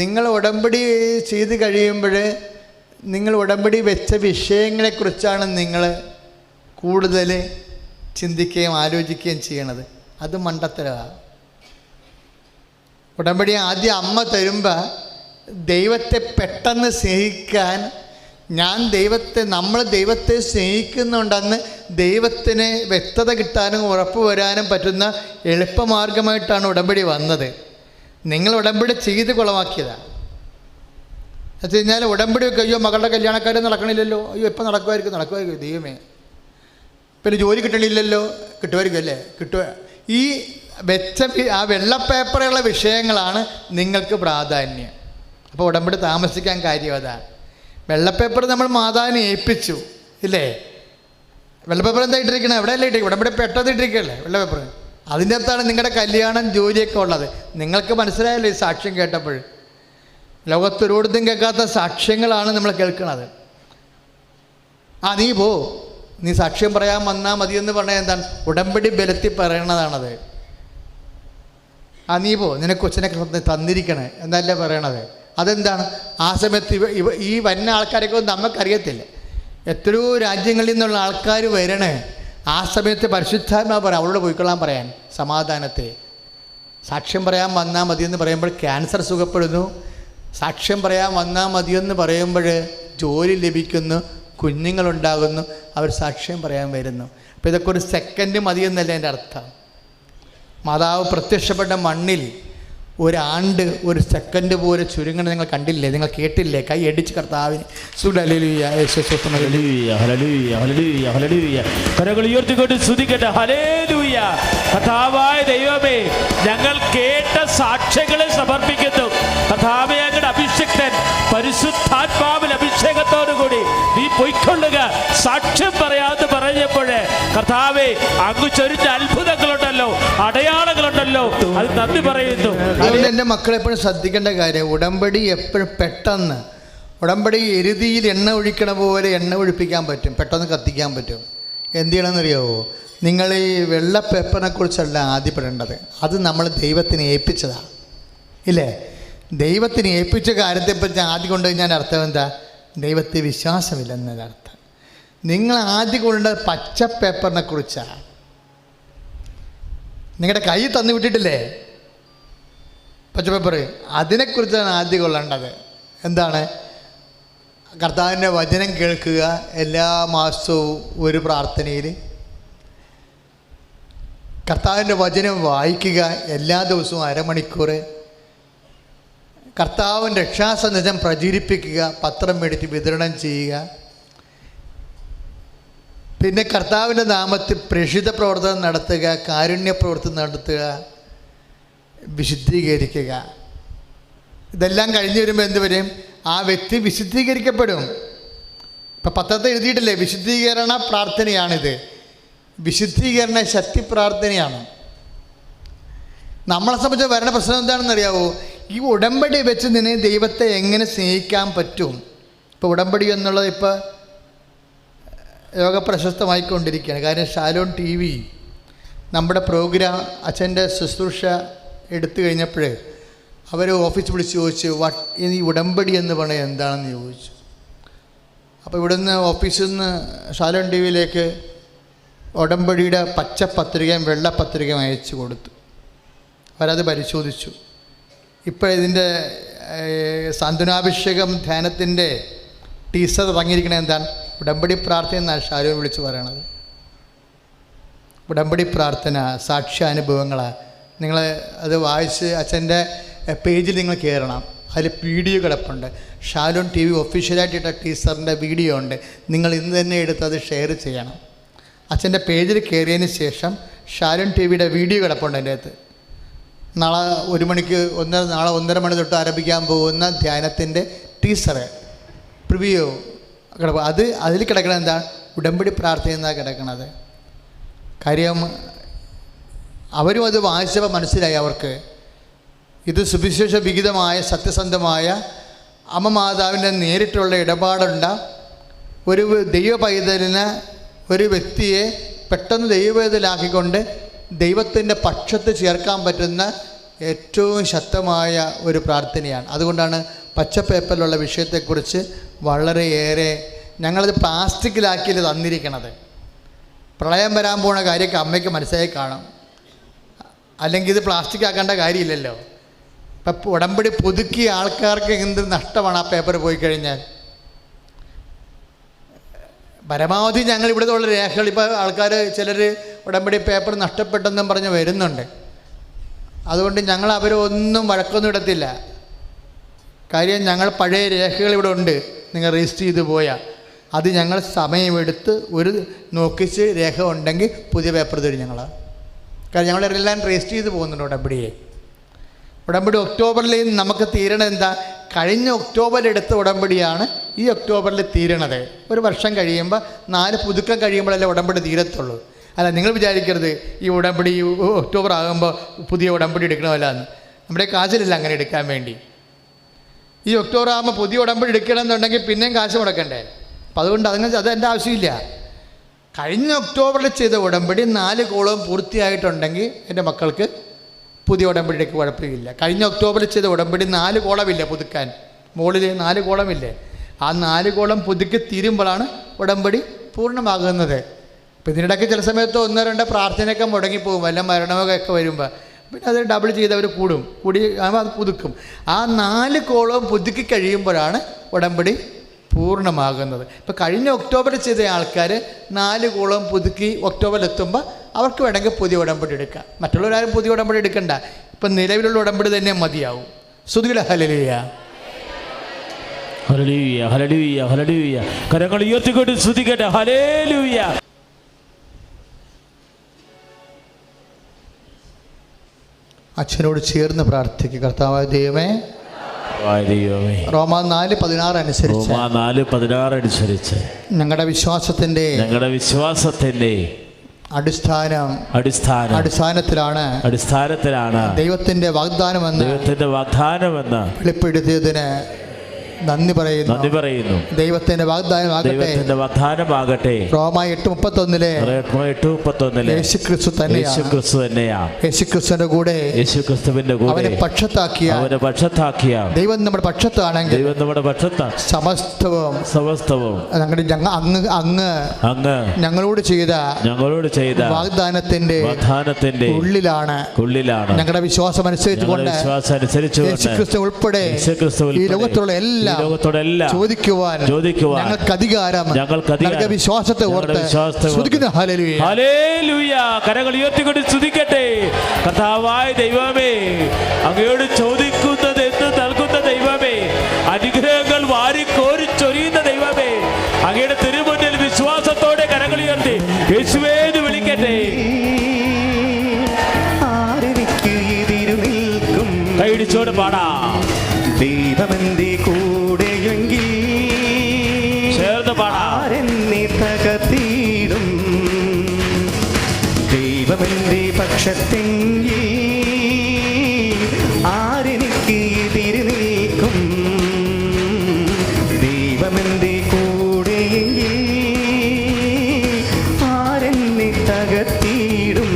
Speaker 2: നിങ്ങൾ ഉടമ്പടി ചെയ്ത് കഴിയുമ്പോൾ നിങ്ങൾ ഉടമ്പടി വെച്ച വിഷയങ്ങളെക്കുറിച്ചാണ് നിങ്ങൾ കൂടുതൽ ചിന്തിക്കുകയും ആലോചിക്കുകയും ചെയ്യണത്. അത് മണ്ടത്തരമാണ്. ഉടമ്പടി ആദ്യം അമ്മ തരുമ്പോൾ ദൈവത്തെ പെട്ടെന്ന് സ്നേഹിക്കാൻ, നമ്മൾ ദൈവത്തെ സ്നേഹിക്കുന്നുണ്ടെന്ന് ദൈവത്തിന് വ്യക്തത കിട്ടാനും ഉറപ്പ് വരാനും പറ്റുന്ന എളുപ്പമാർഗമായിട്ടാണ് ഉടമ്പടി വന്നത്. നിങ്ങൾ ഉടമ്പടി ചെയ്ത് കുളമാക്കിയതാണ്. എന്ന് വെച്ച് കഴിഞ്ഞാൽ ഉടമ്പടി ഒക്കെ, അയ്യോ മകളുടെ കല്യാണക്കാരും നടക്കണില്ലല്ലോ, അയ്യോ എപ്പോൾ നടക്കുമായിരിക്കും ദൈവമേ. പിന്നെ ജോലി കിട്ടണില്ലല്ലോ, കിട്ടുമായിരിക്കും അല്ലേ? കിട്ടുക. ഈ ആ വെള്ള പേപ്പറുള്ള വിഷയങ്ങളാണ് നിങ്ങൾക്ക് പ്രാധാന്യം. അപ്പോൾ ഉടമ്പടി താമസിക്കാൻ കാര്യം അതാണ്. വെള്ളപ്പേപ്പർ നമ്മൾ മാതാവിനെ ഏൽപ്പിച്ചു ഇല്ലേ? വെള്ളപ്പേപ്പർ എന്താ ഇട്ടിരിക്കണേ? എവിടെയല്ലേ ഇട്ടിരിക്കും? ഉടമ്പടി പെട്ടെന്ന് ഇട്ടിരിക്കുകയല്ലേ വെള്ളപ്പേപ്പർ. അതിൻ്റെ അകത്താണ് നിങ്ങളുടെ കല്യാണം, ജോലിയൊക്കെ ഉള്ളത്. നിങ്ങൾക്ക് മനസ്സിലായല്ലോ ഈ സാക്ഷ്യം കേട്ടപ്പോൾ. ലോകത്തൊരുവിടത്തും കേൾക്കാത്ത സാക്ഷ്യങ്ങളാണ് നമ്മൾ കേൾക്കുന്നത്. നീ പോ, നീ സാക്ഷ്യം പറയാൻ വന്നാൽ മതിയെന്ന് പറഞ്ഞാൽ എന്താണ്? ഉടമ്പടി ബലത്തിൽ പറയണതാണത്. നീ പോ, നിനക്ക് കൊച്ചിനൊക്കെ തന്നിരിക്കണേ എന്നല്ലേ പറയണത്. അതെന്താണ്? ആ സമയത്ത് ഈ വരുന്ന ആൾക്കാരൊക്കെ ഒന്നും നമുക്കറിയത്തില്ല. എത്രയോ രാജ്യങ്ങളിൽ നിന്നുള്ള ആൾക്കാർ വരണേ. ആ സമയത്ത് പരിശുദ്ധാത്മാ പറയാം അവളോട് പോയിക്കൊള്ളാൻ പറയാൻ സമാധാനത്തെ. സാക്ഷ്യം പറയാൻ വന്നാൽ മതിയെന്ന് പറയുമ്പോൾ ക്യാൻസർ സുഖപ്പെടുന്നു. സാക്ഷ്യം പറയാൻ വന്നാൽ മതിയെന്ന് പറയുമ്പോൾ ജോലി ലഭിക്കുന്നു, കുഞ്ഞുങ്ങളുണ്ടാകുന്നു, അവർ സാക്ഷ്യം പറയാൻ വരുന്നു. അപ്പോൾ ഇതൊക്കെ ഒരു സെക്കൻഡ് മതിയെന്നല്ല എൻ്റെ അർത്ഥം. മാതാവ് പ്രത്യക്ഷപ്പെട്ട മണ്ണിൽ ഒരാണ്ട് ഒരു സെക്കൻഡ് പോലെ ചുരുങ്ങണ നിങ്ങൾ കണ്ടില്ലേ? നിങ്ങൾ കേട്ടില്ലേ? കൈ അടിച്ച് കർത്താവിന്
Speaker 1: കരങ്ങൾ ഉയർത്തിക്കൊണ്ട് സ്തുതിക്കട്ടെ. ഹല്ലേലൂയ. കർത്താവായ ദൈവമേ, ഞങ്ങൾ കേട്ട സാക്ഷ്യങ്ങളെ സമർപ്പിക്കുന്നു. കർത്താവേ, അങ്ങയുടെ അഭിഷക്തൻ പരിശുദ്ധാത്മാവിൽ അഭിഷേകത്തോടുകൂടി നീ പൊയ്ക്കൊള്ളുക, സാക്ഷ്യം പറയാമെന്ന് പറഞ്ഞപ്പോഴേ കർത്താവേ, അങ്ങ് ചൊരിഞ്ഞ അത്ഭുതങ്ങളുണ്ടല്ലോ, അടയാളങ്ങളുണ്ടല്ലോ, അത് നന്ദി പറയുന്നു.
Speaker 2: അതുകൊണ്ട് എൻ്റെ മക്കളെപ്പോഴും ശ്രദ്ധിക്കേണ്ട കാര്യം, ഉടമ്പടി എപ്പോഴും പെട്ടെന്ന്, ഉടമ്പടി എരുതിയിൽ എണ്ണ ഒഴിക്കണ പോലെ എണ്ണ ഒഴിപ്പിക്കാൻ പറ്റും, പെട്ടെന്ന് കത്തിക്കാൻ പറ്റും. എന്ത് ചെയ്യണമെന്നറിയാവോ? നിങ്ങൾ ഈ വെള്ള പേപ്പറിനെ കുറിച്ചല്ല ആദ്യപ്പെടേണ്ടത്. അത് നമ്മൾ ദൈവത്തിന് ഏൽപ്പിച്ചതാണ് ഇല്ലേ? ദൈവത്തിന് ഏൽപ്പിച്ച കാര്യത്തെപ്പറ്റി ആദ്യം കൊണ്ടുകഴിഞ്ഞാൽ അർത്ഥം എന്താ? ദൈവത്തെ വിശ്വാസമില്ലെന്നതർത്ഥം. നിങ്ങൾ ആദ്യം കൊണ്ടത് പച്ച പേപ്പറിനെ കുറിച്ചാണ്. നിങ്ങളുടെ കൈ തന്നു വിട്ടിട്ടില്ലേ പച്ച പേപ്പർ? അതിനെക്കുറിച്ചാണ് ആദ്യം കൊള്ളേണ്ടത്. എന്താണ്? കർത്താവിൻ്റെ വചനം കേൾക്കുക, എല്ലാ മാസവും ഒരു പ്രാർത്ഥനയിൽ കർത്താവിൻ്റെ വചനം വായിക്കുക, എല്ലാ ദിവസവും അരമണിക്കൂർ കർത്താവിൻ്റെ രക്ഷാസന്ദേശം പ്രചരിപ്പിക്കുക, പത്രം മേടിച്ച് വിതരണം ചെയ്യുക, പിന്നെ കർത്താവിൻ്റെ നാമത്തിൽ പ്രേക്ഷിത പ്രവർത്തനം നടത്തുക, കാരുണ്യ പ്രവർത്തനം നടത്തുക, വിശുദ്ധീകരിക്കുക. ഇതെല്ലാം കഴിഞ്ഞ് വരുമ്പോൾ എന്ത് വരും? ആ വ്യക്തി വിശുദ്ധീകരിക്കപ്പെടും. ഇപ്പം പത്രത്തിൽ എഴുതിയിട്ടില്ലേ? വിശുദ്ധീകരണ പ്രാർത്ഥനയാണിത്. വിശുദ്ധീകരണ ശക്തി പ്രാർത്ഥനയാണ്. നമ്മളെ സംബന്ധിച്ച് വരുന്ന പ്രശ്നം എന്താണെന്നറിയാവോ? ഈ ഉടമ്പടി വെച്ച് നിന്നെ ദൈവത്തെ എങ്ങനെ സ്നേഹിക്കാൻ പറ്റും? ഇപ്പോൾ ഉടമ്പടി എന്നുള്ളത് ഇപ്പോൾ ലോകപ്രശസ്തമായിക്കൊണ്ടിരിക്കുകയാണ്. കാര്യം ഷാലോൺ TV നമ്മുടെ പ്രോഗ്രാം അച്ഛൻ്റെ ശുശ്രൂഷ എടുത്തു കഴിഞ്ഞപ്പോൾ അവർ ഓഫീസ് വിളിച്ച് ചോദിച്ചു, ഈ ഉടമ്പടി എന്ന് പറഞ്ഞാൽ എന്താണെന്ന് ചോദിച്ചു. അപ്പോൾ ഇവിടുന്ന് ഓഫീസിൽ നിന്ന് ഷാലോൺ TVയിലേക്ക് ഉടമ്പടിയുടെ പച്ച പത്രികയും വെള്ള പത്രികയും അയച്ചു കൊടുത്തു. അവരത് പരിശോധിച്ചു. ഇപ്പോൾ ഇതിൻ്റെ സാന്ത്വനാഭിഷേകം ധ്യാനത്തിൻ്റെ ടീസർ ഇറങ്ങിയിരിക്കണത് എന്താണ്? ഉടമ്പടി പ്രാർത്ഥന എന്നാണ് ഷാലോൺ വിളിച്ച് പറയണത്. ഉടമ്പടി പ്രാർത്ഥന സാക്ഷ്യാനുഭവങ്ങളാണ്. നിങ്ങൾ അത് വായിച്ച് അച്ഛൻ്റെ പേജിൽ നിങ്ങൾ കയറണം. അതിൽ വീഡിയോ കിടപ്പുണ്ട്. ഷാലോൺ TV ഒഫീഷ്യലായിട്ടിട്ട ടീസറിൻ്റെ വീഡിയോ ഉണ്ട്. നിങ്ങൾ ഇന്ന് തന്നെ എടുത്ത് അത് ഷെയർ ചെയ്യണം. അച്ഛൻ്റെ പേജിൽ കയറിയതിന് ശേഷം ഷാലോൺ TVയുടെ വീഡിയോ കിടപ്പുണ്ട് എൻ്റെ അകത്ത്. നാളെ 1 മണിക്ക് നാളെ 1:30 മണി തൊട്ട് ആരംഭിക്കാൻ പോകുന്ന ധ്യാനത്തിൻ്റെ ടീസർ പ്രിവ്യൂ കിടക്കും. അതിൽ കിടക്കണത് എന്താണ്? ഉടമ്പടി പ്രാർത്ഥന എന്നാണ് കിടക്കണത്. കാര്യം അവരും അത് വായിച്ചപ്പോൾ മനസ്സിലായി അവർക്ക് ഇത് സുവിശേഷ വിഹിതമായ സത്യസന്ധമായ അമ്മ മാതാവിൻ്റെ നേരിട്ടുള്ള ഇടപാടുണ്ട ഒരു ദൈവ പൈതലിന്, ഒരു വ്യക്തിയെ പെട്ടെന്ന് ദൈവപൈതലാക്കിക്കൊണ്ട് ദൈവത്തിൻ്റെ പക്ഷത്ത് ചേർക്കാൻ പറ്റുന്ന ഏറ്റവും ശക്തമായ ഒരു പ്രാർത്ഥനയാണ്. അതുകൊണ്ടാണ് പച്ച പേപ്പറിലുള്ള വിഷയത്തെക്കുറിച്ച് വളരെയേറെ ഞങ്ങളത് പ്ലാസ്റ്റിക്കിലാക്കിയത് തന്നിരിക്കണത്. പ്രളയം വരാൻ പോകുന്ന കാര്യമൊക്കെ അമ്മയ്ക്ക് മനസ്സിലായി കാണും. അല്ലെങ്കിൽ ഇത് പ്ലാസ്റ്റിക് ആക്കേണ്ട കാര്യമില്ലല്ലോ. ഇപ്പം ഉടമ്പടി പുതുക്കിയ ആൾക്കാർക്ക് എന്ത് നഷ്ടമാണ് ആ പേപ്പർ പോയി കഴിഞ്ഞാൽ. പരമാവധി ഞങ്ങൾ ഇവിടുത്തെ ഉള്ള രേഖകൾ, ഇപ്പോൾ ആൾക്കാർ ചിലർ ഉടമ്പടി പേപ്പർ നഷ്ടപ്പെട്ടെന്നും പറഞ്ഞ് വരുന്നുണ്ട്. അതുകൊണ്ട് ഞങ്ങൾ അവരൊന്നും വഴക്കൊന്നും ഇടത്തില്ല. കാര്യം ഞങ്ങൾ പഴയ രേഖകൾ ഇവിടെ ഉണ്ട്. നിങ്ങൾ രജിസ്റ്റർ ചെയ്ത് പോയാൽ അത് ഞങ്ങൾ സമയമെടുത്ത് ഒരു നോക്കിച്ച് രേഖ ഉണ്ടെങ്കിൽ പുതിയ പേപ്പർ തരും ഞങ്ങൾ. കാരണം ഞങ്ങളെല്ലാം രജിസ്റ്റർ ചെയ്ത് പോകുന്നുണ്ട് ഉടമ്പടിയെ. ഉടമ്പടി ഒക്ടോബറിൽ നമുക്ക് തീരണത് എന്താ? കഴിഞ്ഞ ഒക്ടോബറിൽ എടുത്ത ഉടമ്പടിയാണ് ഈ ഒക്ടോബറിൽ തീരണത്. ഒരു വർഷം കഴിയുമ്പോൾ 4 പുതുക്കം കഴിയുമ്പോഴല്ലേ ഉടമ്പടി തീരത്തുള്ളൂ. അല്ല, നിങ്ങൾ വിചാരിക്കരുത് ഈ ഉടമ്പടി ഒക്ടോബർ ആകുമ്പോൾ പുതിയ ഉടമ്പടി എടുക്കണമല്ലാന്ന്. നമ്മുടെ കാശിലില്ല അങ്ങനെ എടുക്കാൻ വേണ്ടി. ഈ ഒക്ടോബർ ആകുമ്പോൾ പുതിയ ഉടമ്പടി എടുക്കണമെന്നുണ്ടെങ്കിൽ പിന്നെയും കാശ് മുടക്കണ്ടേ. അപ്പം അതുകൊണ്ട് അതെൻ്റെ ആവശ്യമില്ല. കഴിഞ്ഞ ഒക്ടോബറിൽ ചെയ്ത ഉടമ്പടി 4 കോളവും പൂർത്തിയായിട്ടുണ്ടെങ്കിൽ എൻ്റെ മക്കൾക്ക് പുതിയ ഉടമ്പടിക്ക് കുഴപ്പമില്ല. കഴിഞ്ഞ ഒക്ടോബറിൽ ചെയ്ത ഉടമ്പടി 4 കോളമില്ല പുതുക്കാൻ, മുകളിൽ 4 കോളമില്ലേ, ആ 4 കോളം പുതുക്കി തീരുമ്പോഴാണ് ഉടമ്പടി പൂർണ്ണമാകുന്നത്. അപ്പം ഇതിനിടയ്ക്ക് ചില സമയത്ത് 1-2 പ്രാർത്ഥനയൊക്കെ മുടങ്ങിപ്പോകും, വല്ല മരണമൊക്കെ വരുമ്പോൾ. പിന്നെ അത് ഡബിൾ ചെയ്തവർ കൂടി അത് പുതുക്കും. ആ 4 കോളവും പുതുക്കി കഴിയുമ്പോഴാണ് ഉടമ്പടി പൂർണ്ണമാകുന്നത്. ഇപ്പോൾ കഴിഞ്ഞ ഒക്ടോബറിൽ ചെയ്ത ആൾക്കാർ 4 കോളവും പുതുക്കി ഒക്ടോബറിൽ എത്തുമ്പോൾ അവർക്ക് വേണമെങ്കിൽ പുതിയ ഉടമ്പടി എടുക്കാം. മറ്റുള്ളവരാരും പുതിയ ഉടമ്പടി എടുക്കണ്ട. ഇപ്പം നിലവിലുള്ള ഉടമ്പടി തന്നെ മതിയാവും. സ്തുതിയുടെ ഹല്ലേലൂയ,
Speaker 1: ഹല്ലേലൂയ, ഹല്ലേലൂയ, ഹല്ലേലൂയ. കരങ്ങൾ ഉയർത്തിക്കൊണ്ട് സ്തുതിക്കട്ടെ. ഹല്ലേലൂയ.
Speaker 2: അച്ഛനോട് ചേർന്ന് പ്രാർത്ഥിക്കുക. കർത്താവായ ദൈവമേ, റോമാ 4:16 അനുസരിച്ച് ഞങ്ങളുടെ വിശ്വാസത്തിന്റെ അടിസ്ഥാനത്തിലാണ് ദൈവത്തിന്റെ വാഗ്ദാനമെന്ന് വെളിപ്പെടുത്തിയതിന് നന്ദി പറയുന്നു. ദൈവത്തിന്റെ വാഗ്ദാനമാകട്ടെ. റോമാ 8:31 യേശുക്രിസ്തു തന്നെയാണ്. യേശുക്രിസ്തുവിന്റെ കൂടെ അവനെ പക്ഷത്താക്കിയ ദൈവം നമ്മുടെ പക്ഷത്താണെങ്കിൽ സമസ്തവും അങ്ങ് ഞങ്ങളോട് ചെയ്ത വാഗ്ദാനത്തിന്റെ ഉള്ളിലാണ്. ഞങ്ങളുടെ വിശ്വാസം അനുസരിച്ചുകൊണ്ട് യേശുക്രിസ്തു ഉൾപ്പെടെ ഈ ലോകത്തുള്ള എല്ലാം ചോദിക്കുവാൻ ഞങ്ങൾക്ക് അധികാരം. വിശ്വാസത്തെ ഓർത്ത് സ്തുതിക്കുന്നു. ഹല്ലേലൂയ,
Speaker 1: ഹല്ലേലൂയ. കരങ്ങൾ ഉയർത്തിക്കൊണ്ട് സ്തുതിക്കട്ടെ. കർത്താവായ ദൈവമേ, അങ്ങയോട് ചോദിക്കുന്നത് എന്ത് നൽകുന്ന ദൈവമേ, അനുഗ്രഹങ്ങൾ വാരിക്കോരി ചൊരിയുന്ന ദൈവമേ, അങ്ങയുടെ തിരുമുന്നിൽ വിശ്വാസത്തോടെ കരങ്ങൾ ഉയർത്തി യേശുവേ എന്ന് വിളിക്കട്ടെ. കൈയിടിച്ചോട് പാടാം.
Speaker 3: ദൈവമെന്റെ കൂടെയെങ്കിൽ
Speaker 1: ചേർന്ന്
Speaker 3: ആരെന്നെ തകർത്തിടും. ദൈവമെന്റെ പക്ഷത്തെങ്കിൽ ആരെനിക്ക് എതിര് നിൽക്കും. ദൈവമെന്റെ കൂടെയെങ്കിൽ ആരെന്നെ തകർത്തിടും.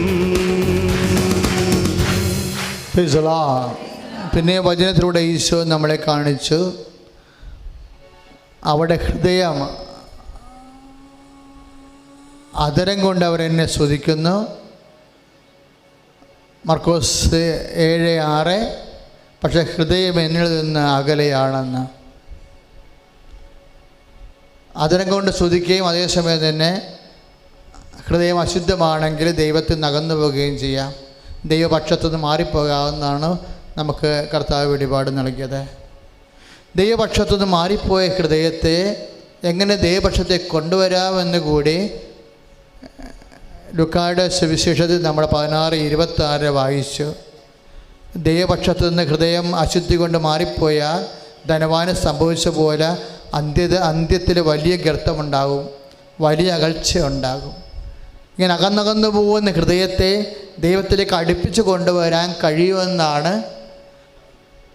Speaker 2: പിന്നെ വചനത്തിലൂടെ ഈശോ നമ്മളെ കാണിച്ചു അവിടെ ഹൃദയം അധരം കൊണ്ട് അവർ എന്നെ സ്തുതിക്കുന്നു. മർക്കോസ് 7:6. പക്ഷെ ഹൃദയം എന്നിൽ നിന്ന് അകലെയാണെന്ന്. അധരം കൊണ്ട് സ്തുതിക്കുകയും അതേസമയം തന്നെ ഹൃദയം അശുദ്ധമാണെങ്കിൽ ദൈവത്തിൽ നിന്ന് അകന്നു പോവുകയും ചെയ്യാം. ദൈവപക്ഷത്തുനിന്ന് മാറിപ്പോകാവുന്നതാണ് നമുക്ക് കർത്താവ് വെളിപാട് നൽകിയത്. ദൈവപക്ഷത്തുനിന്ന് മാറിപ്പോയ ഹൃദയത്തെ എങ്ങനെ ദൈവപക്ഷത്തെ കൊണ്ടുവരാമെന്ന് കൂടി ലൂക്കായുടെ സുവിശേഷത്തിൽ നമ്മൾ 16:26 വായിച്ചു. ദൈവപക്ഷത്തു നിന്ന് ഹൃദയം അശുദ്ധി കൊണ്ട് മാറിപ്പോയാൽ ധനവാന് സംഭവിച്ച പോലെ അന്ത്യത്തിൽ വലിയ ഗർത്തമുണ്ടാകും, വലിയ അകൽച്ച ഉണ്ടാകും. ഇങ്ങനെ അകന്നകന്നു പോകുന്ന ഹൃദയത്തെ ദൈവത്തിലേക്ക് അടുപ്പിച്ച് കൊണ്ടുവരാൻ കഴിയുമെന്നാണ്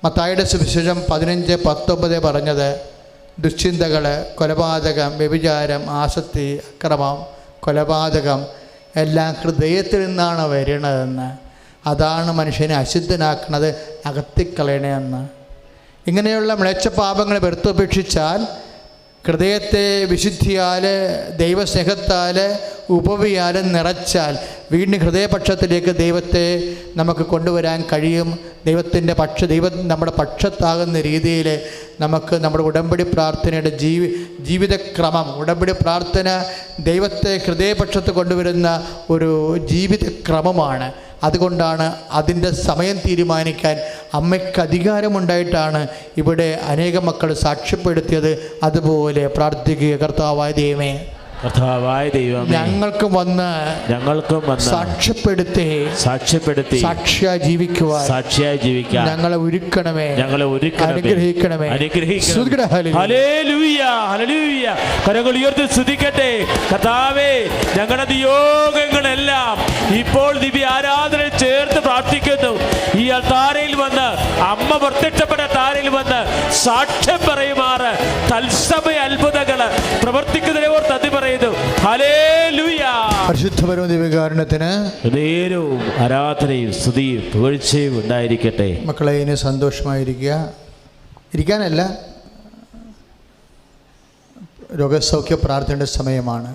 Speaker 2: മത്തായിയുടെ സുവിശേഷം 15:19 പറഞ്ഞത്. ദുശ്ചിന്തകൾ, കൊലപാതകം, വ്യഭിചാരം, ആസക്തി, അക്രമം, കൊലപാതകം എല്ലാം ഹൃദയത്തിൽ നിന്നാണ് വരണതെന്ന്. അതാണ് മനുഷ്യനെ അശുദ്ധനാക്കുന്നത്, അകത്തിക്കളയണമെന്ന്. ഇങ്ങനെയുള്ള മ്ലേച്ഛപാപങ്ങളെ വെറുത്തുപേക്ഷിച്ചാൽ, ഹൃദയത്തെ വിശുദ്ധിയാൽ, ദൈവസ്നേഹത്താൽ, ഉപവിയാൽ നിറച്ചാൽ വീണ്ടും ഹൃദയപക്ഷത്തിലേക്ക് ദൈവത്തെ നമുക്ക് കൊണ്ടുവരാൻ കഴിയും. ദൈവം നമ്മുടെ പക്ഷത്താകുന്ന രീതിയിൽ നമുക്ക് നമ്മുടെ ഉടമ്പടി പ്രാർത്ഥനയുടെ ജീവിതക്രമം, ഉടമ്പടി പ്രാർത്ഥന ദൈവത്തെ ഹൃദയപക്ഷത്ത് കൊണ്ടുവരുന്ന ഒരു ജീവിതക്രമമാണ്. അതുകൊണ്ടാണ് അതിൻ്റെ സമയം തീരുമാനിക്കാൻ അമ്മയ്ക്ക് അധികാരമുണ്ടായിട്ടാണ് ഇവിടെ അനേകം മക്കൾ സാക്ഷ്യപ്പെടുത്തിയത്. അതുപോലെ പ്രാർത്ഥിക്കുക. കർത്താവായ ദൈവമേ,
Speaker 1: കർത്താവായ ദൈവമേ,
Speaker 2: ഞങ്ങൾക്കും വന്ന് സാക്ഷ്യപ്പെടുത്തി സാക്ഷിയായി ജീവിക്കുവാൻ ഞങ്ങളെ ഒരുക്കണമേ, അനുഗ്രഹിക്കണമേ.
Speaker 1: ഹല്ലേലൂയ, ഹല്ലേലൂയ. കരങ്ങൾ ഉയർത്തി സ്തുതിക്കട്ടെ. കർത്താവേ, ഞങ്ങളുടെ നിയോഗങ്ങളെല്ലാം ഇപ്പോൾ ദിവ്യ ആരാധന ചേർത്ത് പ്രാർത്ഥിക്കുന്നു. ഈ താരയിൽ വന്ന് അമ്മ പ്രത്യക്ഷപ്പെട്ട താരയിൽ വന്ന് സാക്ഷ്യം പറയുമാറ് തത്സമയ അത്ഭുതങ്ങള് പ്രവർത്തിക്കുന്നതിനെ ഓർത്ത് നന്ദി പറയുന്നു. ഹല്ലേലൂയ.
Speaker 2: പരിശുദ്ധപരമ ദിവ്യകാരുണ്യത്തിന്
Speaker 1: നേരവും ആരാധനയും സ്തുതിയും പുകഴ്ചയും ഉണ്ടായിരിക്കട്ടെ.
Speaker 2: മക്കളെ, ഇനി സന്തോഷമായിരിക്കുക. ഇരിക്കാനല്ല, രോഗസൗഖ്യ പ്രാർത്ഥനയുടെ സമയമാണ്.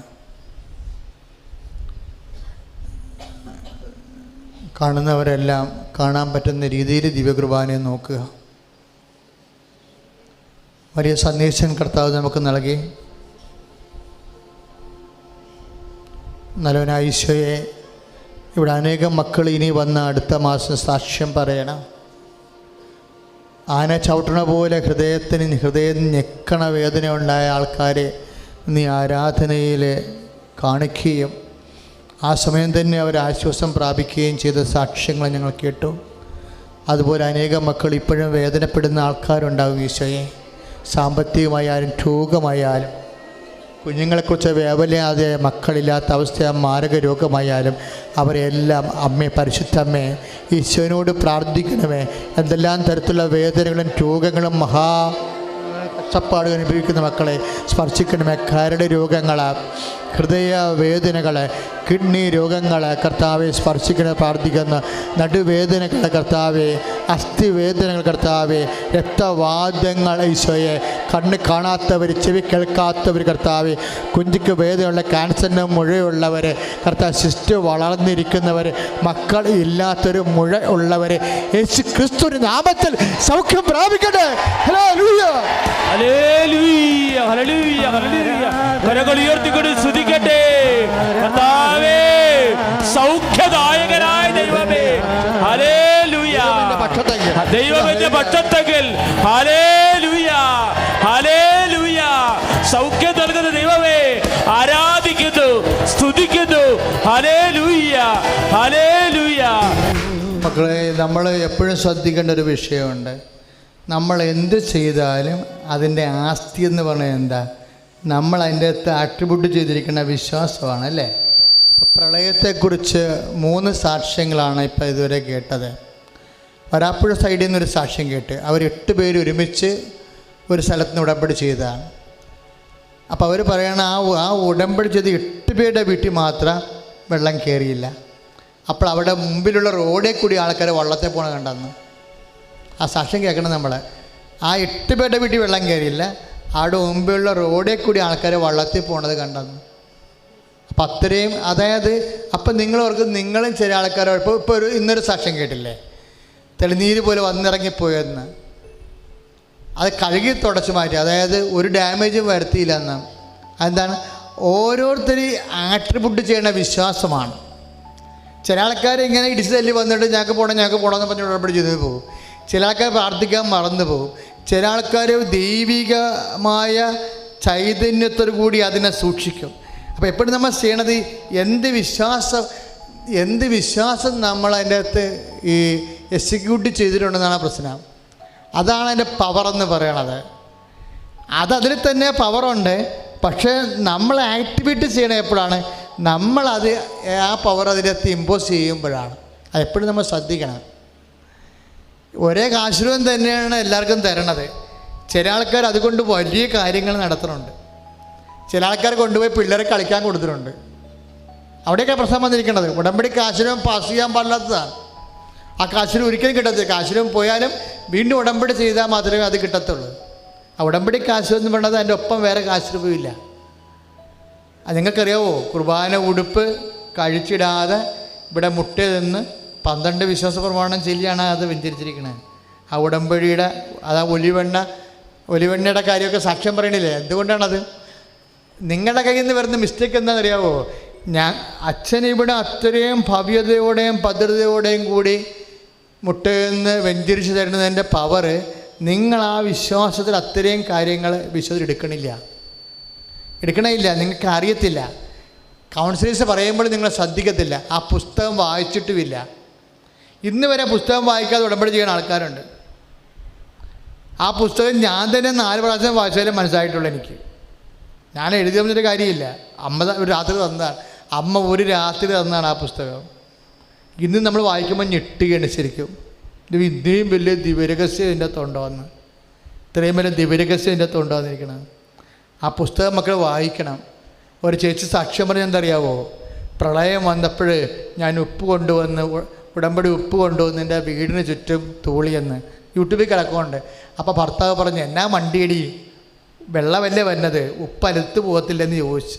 Speaker 2: കാണുന്നവരെല്ലാം കാണാൻ പറ്റുന്ന രീതിയിൽ ദിവ്യകുർബാനയെ നോക്കുക. വലിയ സന്ദേശം കർത്താവ് നമുക്ക് നൽകി. നല്ലവനായ ഈശോയെ, ഇവിടെ അനേകം മക്കൾ ഇനി വന്ന് അടുത്ത മാസം സാക്ഷ്യം പറയണം. ആന ചവിട്ടണ പോലെ ഹൃദയം ഞെക്കണ വേദന ഉണ്ടായ ആൾക്കാരെ നീ ആരാധനയിൽ കാണിക്കുകയും ആ സമയം തന്നെ അവർ ആശ്വാസം പ്രാപിക്കുകയും ചെയ്ത സാക്ഷ്യങ്ങൾ ഞങ്ങൾ കേട്ടു. അതുപോലെ അനേകം മക്കൾ ഇപ്പോഴും വേദനപ്പെടുന്ന ആൾക്കാരുണ്ടാകും ഈശോയെ. സാമ്പത്തികമായാലും രോഗമായാലും, കുഞ്ഞുങ്ങളെക്കുറിച്ച് വേവലാതെ മക്കളില്ലാത്ത അവസ്ഥ, മാരക രോഗമായാലും അവരെല്ലാം അമ്മേ, പരിശുദ്ധമ്മേ, ഈശോനോട് പ്രാർത്ഥിക്കണമേ. എന്തെല്ലാം തരത്തിലുള്ള വേദനകളും രോഗങ്ങളും കഷ്ടപ്പാടുകൾ അനുഭവിക്കുന്ന മക്കളെ സ്പർശിക്കണമേ. കരട് രോഗങ്ങൾ, ഹൃദയ വേദനകൾ, കിഡ്നി രോഗങ്ങൾ കർത്താവെ സ്പർശിക്കണ പ്രാർത്ഥിക്കുന്ന. നടുവേദനകൾ കർത്താവെ, അസ്ഥിവേദനകൾ കർത്താവെ, രക്തവാദങ്ങൾ ഈശോയെ, കണ്ണ് കാണാത്തവർ, ചെവി കേൾക്കാത്തവർ കർത്താവെ, കുഞ്ചിക്ക് വേദനയുള്ള, ക്യാൻസറിന് മുഴയുള്ളവർ കർത്താവ്, സിസ്റ്റ് വളർന്നിരിക്കുന്നവർ, മക്കൾ ഇല്ലാത്തൊരു മുഴ ഉള്ളവർ യേശു ക്രിസ്തുവിന്റെ നാമത്തിൽ സൗഖ്യം പ്രാപിക്കട്ടെ. ഹല്ലേലൂയ,
Speaker 1: ഹല്ലേലൂയ, ഹല്ലേലൂയ, ഹല്ലേലൂയ. കരങ്ങൾ ഉയർത്തിക്കൊണ്ട് സ്തുതിക്കട്ടെ. കർത്താവേ, സൗഖ്യദായകനായ ദൈവമേ, ഹല്ലേലൂയ. ദൈവത്തിന്റെ പക്ഷത്തെങ്കിൽ ഹല്ലേലൂയ, ഹല്ലേലൂയ. സൗഖ്യം നൽകുന്ന ദൈവമേ, ആരാധിക്കുന്നു, സ്തുതിക്കുന്നു. Hallelujah, hallelujah.
Speaker 2: മക്കളെ, നമ്മൾ എപ്പോഴും ശ്രദ്ധിക്കേണ്ട ഒരു വിഷയമുണ്ട്. നമ്മൾ എന്ത് ചെയ്താലും അതിൻ്റെ ആസ്തി എന്ന് പറഞ്ഞാൽ എന്താ? നമ്മൾ അതിൻ്റെ അകത്ത് ആട്രിബ്യൂട്ട് ചെയ്തിരിക്കുന്ന വിശ്വാസമാണ്, അല്ലേ? പ്രളയത്തെക്കുറിച്ച് 3 സാക്ഷ്യങ്ങളാണ് ഇപ്പോൾ ഇതുവരെ കേട്ടത്. വരാപ്പുഴ സൈഡിൽ നിന്നൊരു സാക്ഷ്യം കേട്ട്. അവർ 8 പേര് ഒരുമിച്ച് ഒരു സ്ഥലത്ത് നിന്ന് ഉടമ്പടി ചെയ്തതാണ്. അപ്പോൾ അവർ പറയണ ആ ഉടമ്പടി ചെയ്ത് 8 പേരുടെ വീട്ടിൽ മാത്രം വെള്ളം കയറിയില്ല. അപ്പോൾ അവിടെ മുമ്പിലുള്ള റോഡിൽ കൂടി ആൾക്കാർ വള്ളത്തെ പോകണ കണ്ടെന്ന്. ആ സാക്ഷ്യം കേൾക്കണം നമ്മൾ. ആ 8 പേരുടെ വീട്ടിൽ വെള്ളം കയറിയില്ല, അവിടെ മുമ്പിലുള്ള റോഡിൽ കൂടി ആൾക്കാർ വള്ളത്തിൽ പോകണത് കണ്ടെന്ന്. അപ്പം അത്രയും, അതായത് അപ്പം നിങ്ങളവർക്ക് നിങ്ങളും ചില ആൾക്കാർ ഇപ്പോൾ ഇന്നൊരു സാക്ഷ്യം കേട്ടില്ലേ, തെളിനീര് പോലെ വന്നിറങ്ങിപ്പോയെന്ന്. അത് കഴുകി തുടച്ച് മാറ്റി, അതായത് ഒരു ഡാമേജും വരുത്തിയില്ല എന്ന്. അതെന്താണ്? ഓരോരുത്തരും ആട്രിബ്യൂട്ട് ചെയ്യുന്ന വിശ്വാസമാണ്. ചില ആൾക്കാർ ഇങ്ങനെ ഇടിച്ചു തല്ലി വന്നിട്ട് ഞങ്ങൾക്ക് പോകണമെന്ന് പറഞ്ഞ് ഉടമ്പടി ചെയ്ത് പോകും. ചില ആൾക്കാർ പ്രാർത്ഥിക്കാൻ മറന്നു പോകും. ചില ആൾക്കാർ ദൈവികമായ ചൈതന്യത്തോടു കൂടി അതിനെ സൂക്ഷിക്കും. അപ്പോൾ എപ്പോഴും നമ്മൾ ചെയ്യണത് എന്ത് വിശ്വാസം നമ്മൾ അതിൻ്റെ അകത്ത് ഈ എക്സിക്യൂട്ട് ചെയ്തിട്ടുണ്ടെന്നാണ് പ്രശ്നം. അതാണ് അതിൻ്റെ പവറെന്ന് പറയണത്. അതിൽ തന്നെ പവറുണ്ട്, പക്ഷേ നമ്മൾ ആക്ടിവേറ്റ് ചെയ്യണത് എപ്പോഴാണ്? നമ്മളത് ആ പവർ അതിനകത്ത് ഇമ്പോസ് ചെയ്യുമ്പോഴാണ്. അതെപ്പോഴും നമ്മൾ ശ്രദ്ധിക്കണം. ഒരേ കാശുരൂപം തന്നെയാണ് എല്ലാവർക്കും തരണത്. ചില ആൾക്കാർ അതുകൊണ്ട് വലിയ കാര്യങ്ങൾ നടത്തുന്നുണ്ട്. ചില ആൾക്കാർ കൊണ്ടുപോയി പിള്ളേരെ കളിക്കാൻ കൊടുത്തിട്ടുണ്ട്. അവിടെയൊക്കെ പ്രശ്നം വന്നിരിക്കുന്നത്. ഉടമ്പടി കാശുരൂപം പാസ് ചെയ്യാൻ പാടില്ലാത്തതാണ്. ആ കാശുരൂപം ഒരിക്കലും കിട്ടത്തില്ല. കാശുരൂപം പോയാലും വീണ്ടും ഉടമ്പടി ചെയ്താൽ മാത്രമേ അത് കിട്ടത്തുള്ളൂ. ആ ഉടമ്പടി കാശുരൂപം എന്ന് പറയുന്നത് അതിൻ്റെ ഒപ്പം വേറെ കാശുരൂപമില്ല. അത് നിങ്ങൾക്കറിയാവോ? കുർബാന ഉടുപ്പ് കഴിച്ചിടാതെ ഇവിടെ മുട്ട നിന്ന് 12 വിശ്വാസ പ്രമാണം ചൊല്ലിയാണ് അത് വെഞ്ചരിച്ചിരിക്കുന്നത്. ആ ഉടമ്പടിയുടെ അത് ഒലിവെണ്ണയുടെ കാര്യമൊക്കെ സാക്ഷ്യം പറയണില്ലേ? എന്തുകൊണ്ടാണത്? നിങ്ങളുടെ കയ്യിൽ നിന്ന് വരുന്ന മിസ്റ്റേക്ക് എന്താണെന്നറിയാവോ? അച്ഛൻ ഇവിടെ അത്രയും ഭവ്യതയോടെയും ഭദ്രതയോടെയും കൂടി മുട്ടയെന്ന് വെഞ്ചരിച്ച് തരുന്നതിൻ്റെ പവറ് നിങ്ങൾ ആ വിശ്വാസത്തിൽ അത്രയും കാര്യങ്ങൾ വിശ്വസിച്ച് എടുക്കണില്ല. നിങ്ങൾക്ക് അറിയത്തില്ല. കൗൺസിലേഴ്സ് പറയുമ്പോൾ നിങ്ങൾ ശ്രദ്ധിക്കത്തില്ല. ആ പുസ്തകം വായിച്ചിട്ടുമില്ല. ഇന്ന് വരെ പുസ്തകം വായിക്കാതെ ഉടമ്പടി ചെയ്യുന്ന ആൾക്കാരുണ്ട്. ആ പുസ്തകം ഞാൻ തന്നെ 4 പ്രാവശ്യം വായിച്ചാലേ മനസ്സിലായിട്ടുള്ളൂ എനിക്ക്. ഞാൻ എഴുതി തന്നൊരു കാര്യമില്ല. അമ്മ ഒരു രാത്രി തന്നതാണ്. അമ്മ ഒരു രാത്രി തന്നതാണ് ആ പുസ്തകം. ഇന്ന് നമ്മൾ വായിക്കുമ്പോൾ ഞെട്ടുകയാണ് ശരിക്കും. ഇത് ഇത്രയും വലിയ ദിവ്യരഹസ്യം ഇതിൻ്റെ അകത്തുണ്ടോ എന്ന്, ഇത്രയും വലിയ ദിവ്യരഹസ്യം ഇതിൻ്റെ അകത്തുണ്ടോ എന്നിരിക്കണം. ആ പുസ്തകം മക്കൾ വായിക്കണം. ഒരു ചേച്ചി സാക്ഷ്യം പറഞ്ഞ എന്തറിയാവോ? പ്രളയം വന്നപ്പോൾ ഞാൻ ഉപ്പ് കൊണ്ടുവന്ന് ഉടമ്പടി ഉപ്പ് കൊണ്ടുവന്ന് എൻ്റെ വീടിന് ചുറ്റും തൂളിയെന്ന് യൂട്യൂബിൽ കിടക്കുന്നുണ്ട്. അപ്പോൾ ഭർത്താവ് പറഞ്ഞു, എന്നാ വണ്ടിയടി വെള്ളമല്ലേ വന്നത്, ഉപ്പ് അഴുത്ത് പോകത്തില്ലെന്ന് ചോദിച്ചു.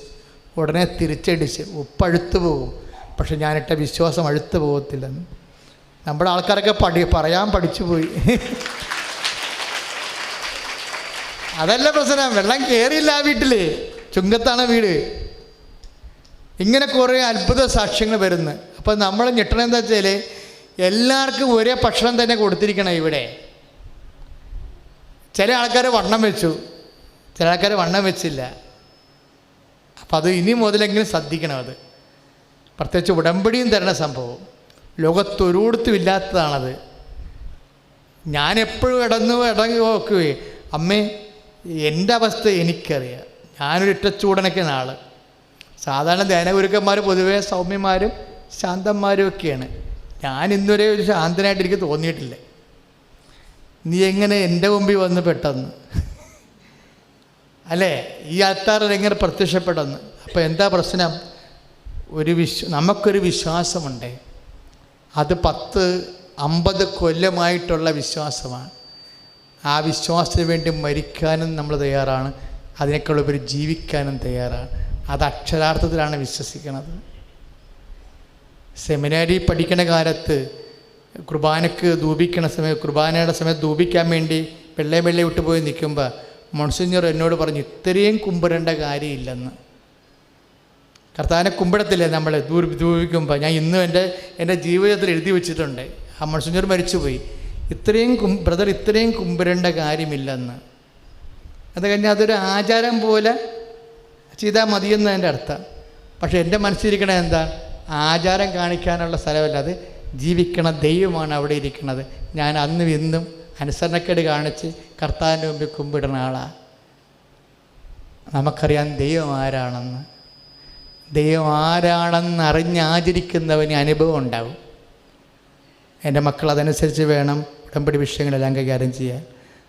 Speaker 2: ഉടനെ തിരിച്ചടിച്ച് ഉപ്പഴുത്ത് പോകും, പക്ഷെ ഞാനിട്ട വിശ്വാസം അഴുത്ത് പോകത്തില്ലെന്ന്. നമ്മുടെ ആൾക്കാരൊക്കെ പറയാൻ പഠിച്ചു പോയി. അതല്ല പ്രശ്നം, വെള്ളം കയറിയില്ല ആ വീട്ടിൽ, ചുങ്കത്താണ് വീട്. ഇങ്ങനെ കുറേ അത്ഭുത സാക്ഷ്യങ്ങൾ വരുന്നു. അപ്പോൾ നമ്മൾ ഞെട്ടണം എന്താ വെച്ചാൽ എല്ലാവർക്കും ഒരേ ഭക്ഷണം തന്നെ കൊടുത്തിരിക്കണം ഇവിടെ. ചില ആൾക്കാർ വണ്ണം വെച്ചു, ചില ആൾക്കാർ വണ്ണം വെച്ചില്ല. അപ്പം അത് ഇനി മുതലെങ്കിലും ശ്രദ്ധിക്കണം. അത് പ്രത്യേകിച്ച് ഉടമ്പടിയും തരണ സംഭവം ലോകത്തൊരിടത്തും ഇല്ലാത്തതാണത്. ഞാനെപ്പോഴും ഇടങ്ങി നോക്കുകയെ, അമ്മേ എൻ്റെ അവസ്ഥ എനിക്കറിയാം. ഞാനൊരു ഇട്ടച്ചൂടനൊക്കെയാണ് ആൾ. സാധാരണ ധ്യാനഗുരുക്കന്മാർ പൊതുവേ സൗമ്യന്മാരും ശാന്തന്മാരും ഒക്കെയാണ്. ഞാൻ ഇന്നുവരെ ഒരു ശാന്തനായിട്ട് എനിക്ക് തോന്നിയിട്ടില്ല. നീ എങ്ങനെ എൻ്റെ മുമ്പിൽ വന്ന് പെട്ടെന്ന് അല്ലേ ഈ ആൾക്കാരിൽ എങ്ങനെ പ്രത്യക്ഷപ്പെട്ടെന്ന്. അപ്പോൾ എന്താ പ്രശ്നം? നമുക്കൊരു വിശ്വാസമുണ്ട്. അത് 10-50 കൊല്ലമായിട്ടുള്ള വിശ്വാസമാണ്. ആ വിശ്വാസത്തിന് വേണ്ടി മരിക്കാനും നമ്മൾ തയ്യാറാണ്, അതിനേക്കാളുപരി ജീവിക്കാനും തയ്യാറാണ്. അത് അക്ഷരാർത്ഥത്തിലാണ് വിശ്വസിക്കുന്നത്. സെമിനാരി പഠിക്കുന്ന കാലത്ത് കുർബാനയ്ക്ക് ധൂപിക്കണ സമയത്ത്, കുർബാനയുടെ സമയത്ത് ധൂപിക്കാൻ വേണ്ടി വെള്ളെ വിട്ട് പോയി നിൽക്കുമ്പോൾ മോൺസിഞ്ഞർ എന്നോട് പറഞ്ഞു, ഇത്രയും കുമ്പിടേണ്ട കാര്യമില്ലെന്ന്. കർത്താവിനെ കുമ്പിടത്തില്ലേ നമ്മൾ ധൂപിക്കുമ്പോൾ? ഞാൻ ഇന്നും എൻ്റെ ജീവിതത്തിൽ എഴുതി വെച്ചിട്ടുണ്ട്. ആ മോൺസിഞ്ഞർ മരിച്ചുപോയി. ബ്രദർ ഇത്രയും കുമ്പിടേണ്ട കാര്യമില്ലെന്ന്. അത് കഴിഞ്ഞാൽ അതൊരു ആചാരം പോലെ ചെയ്താൽ മതിയെന്ന് എൻ്റെ അർത്ഥം. പക്ഷേ എൻ്റെ മനസ്സിലിരിക്കണത് എന്താ? ആചാരം കാണിക്കാനുള്ള സ്ഥലമല്ല, അത് ജീവിക്കണ ദൈവമാണ് അവിടെ ഇരിക്കുന്നത്. ഞാൻ അന്നും ഇന്നും അനുസരണക്കേട് കാണിച്ച് കർത്താവിൻ്റെ മുമ്പിൽ കുമ്പിടുന്ന ആളാണ്. നമുക്കറിയാം ദൈവം ആരാണെന്ന്. ദൈവം ആരാണെന്ന് അറിഞ്ഞാചരിക്കുന്നവന് അനുഭവം ഉണ്ടാവും. എൻ്റെ മക്കൾ അതനുസരിച്ച് വേണം ഉടമ്പടി വിഷയങ്ങളെല്ലാം കൈകാര്യം ചെയ്യാൻ.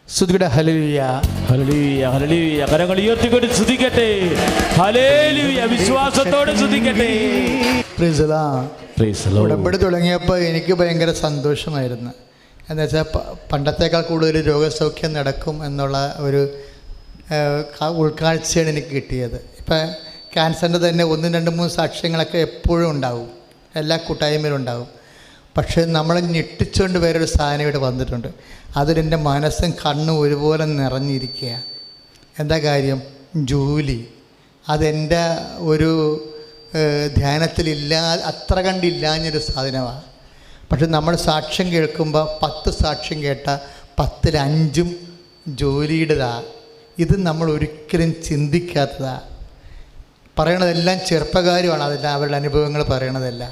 Speaker 2: സ്തുതിക്കട്ടെ. ഹല്ലേലൂയ,
Speaker 1: ഹല്ലേലൂയ, ഹല്ലേലൂയ. കരങ്ങൾ ഉയർത്തിക്കൊണ്ട് സ്തുതിക്കട്ടെ. ഹല്ലേലൂയ, വിശ്വാസത്തോടെ സ്തുതിക്കട്ടെ.
Speaker 2: Praise the Lord. ഉടമ്പടി തുടങ്ങിയപ്പോൾ എനിക്ക് ഭയങ്കര സന്തോഷമായിരുന്നു. എന്താ വെച്ചാൽ പണ്ടത്തേക്കാൾ കൂടുതൽ രോഗസൗഖ്യം നടക്കും എന്നുള്ള ഒരു ഉൾക്കാഴ്ചയാണ് എനിക്ക് കിട്ടിയത്. ഇപ്പം ക്യാൻസറിൻ്റെ തന്നെ 1, 2, 3 സാക്ഷ്യങ്ങളൊക്കെ എപ്പോഴും ഉണ്ടാവും, എല്ലാ കൂട്ടായ്മയിലും ഉണ്ടാവും. പക്ഷേ നമ്മളെ ഞെട്ടിച്ചുകൊണ്ട് വേറൊരു സാധനം ഇവിടെ വന്നിട്ടുണ്ട്. അതിലെൻ്റെ മനസ്സും കണ്ണും ഒരുപോലെ നിറഞ്ഞിരിക്കുക. എന്താ കാര്യം? ജോലി. അതെൻ്റെ ഒരു ധ്യാനത്തിലില്ലാ, അത്ര കണ്ടില്ലാഞ്ഞൊരു സാധനമാണ്. പക്ഷെ നമ്മൾ സാക്ഷ്യം കേൾക്കുമ്പോൾ 10 സാക്ഷ്യം കേട്ട 10-ൽ 5 ജോലിയുടേതാണ്. ഇത് നമ്മൾ ഒരിക്കലും ചിന്തിക്കാത്തതാണ്. പറയണതെല്ലാം ചെറുപ്പക്കാരുമാണ്, അതെല്ലാം അവരുടെ അനുഭവങ്ങൾ പറയണതല്ല.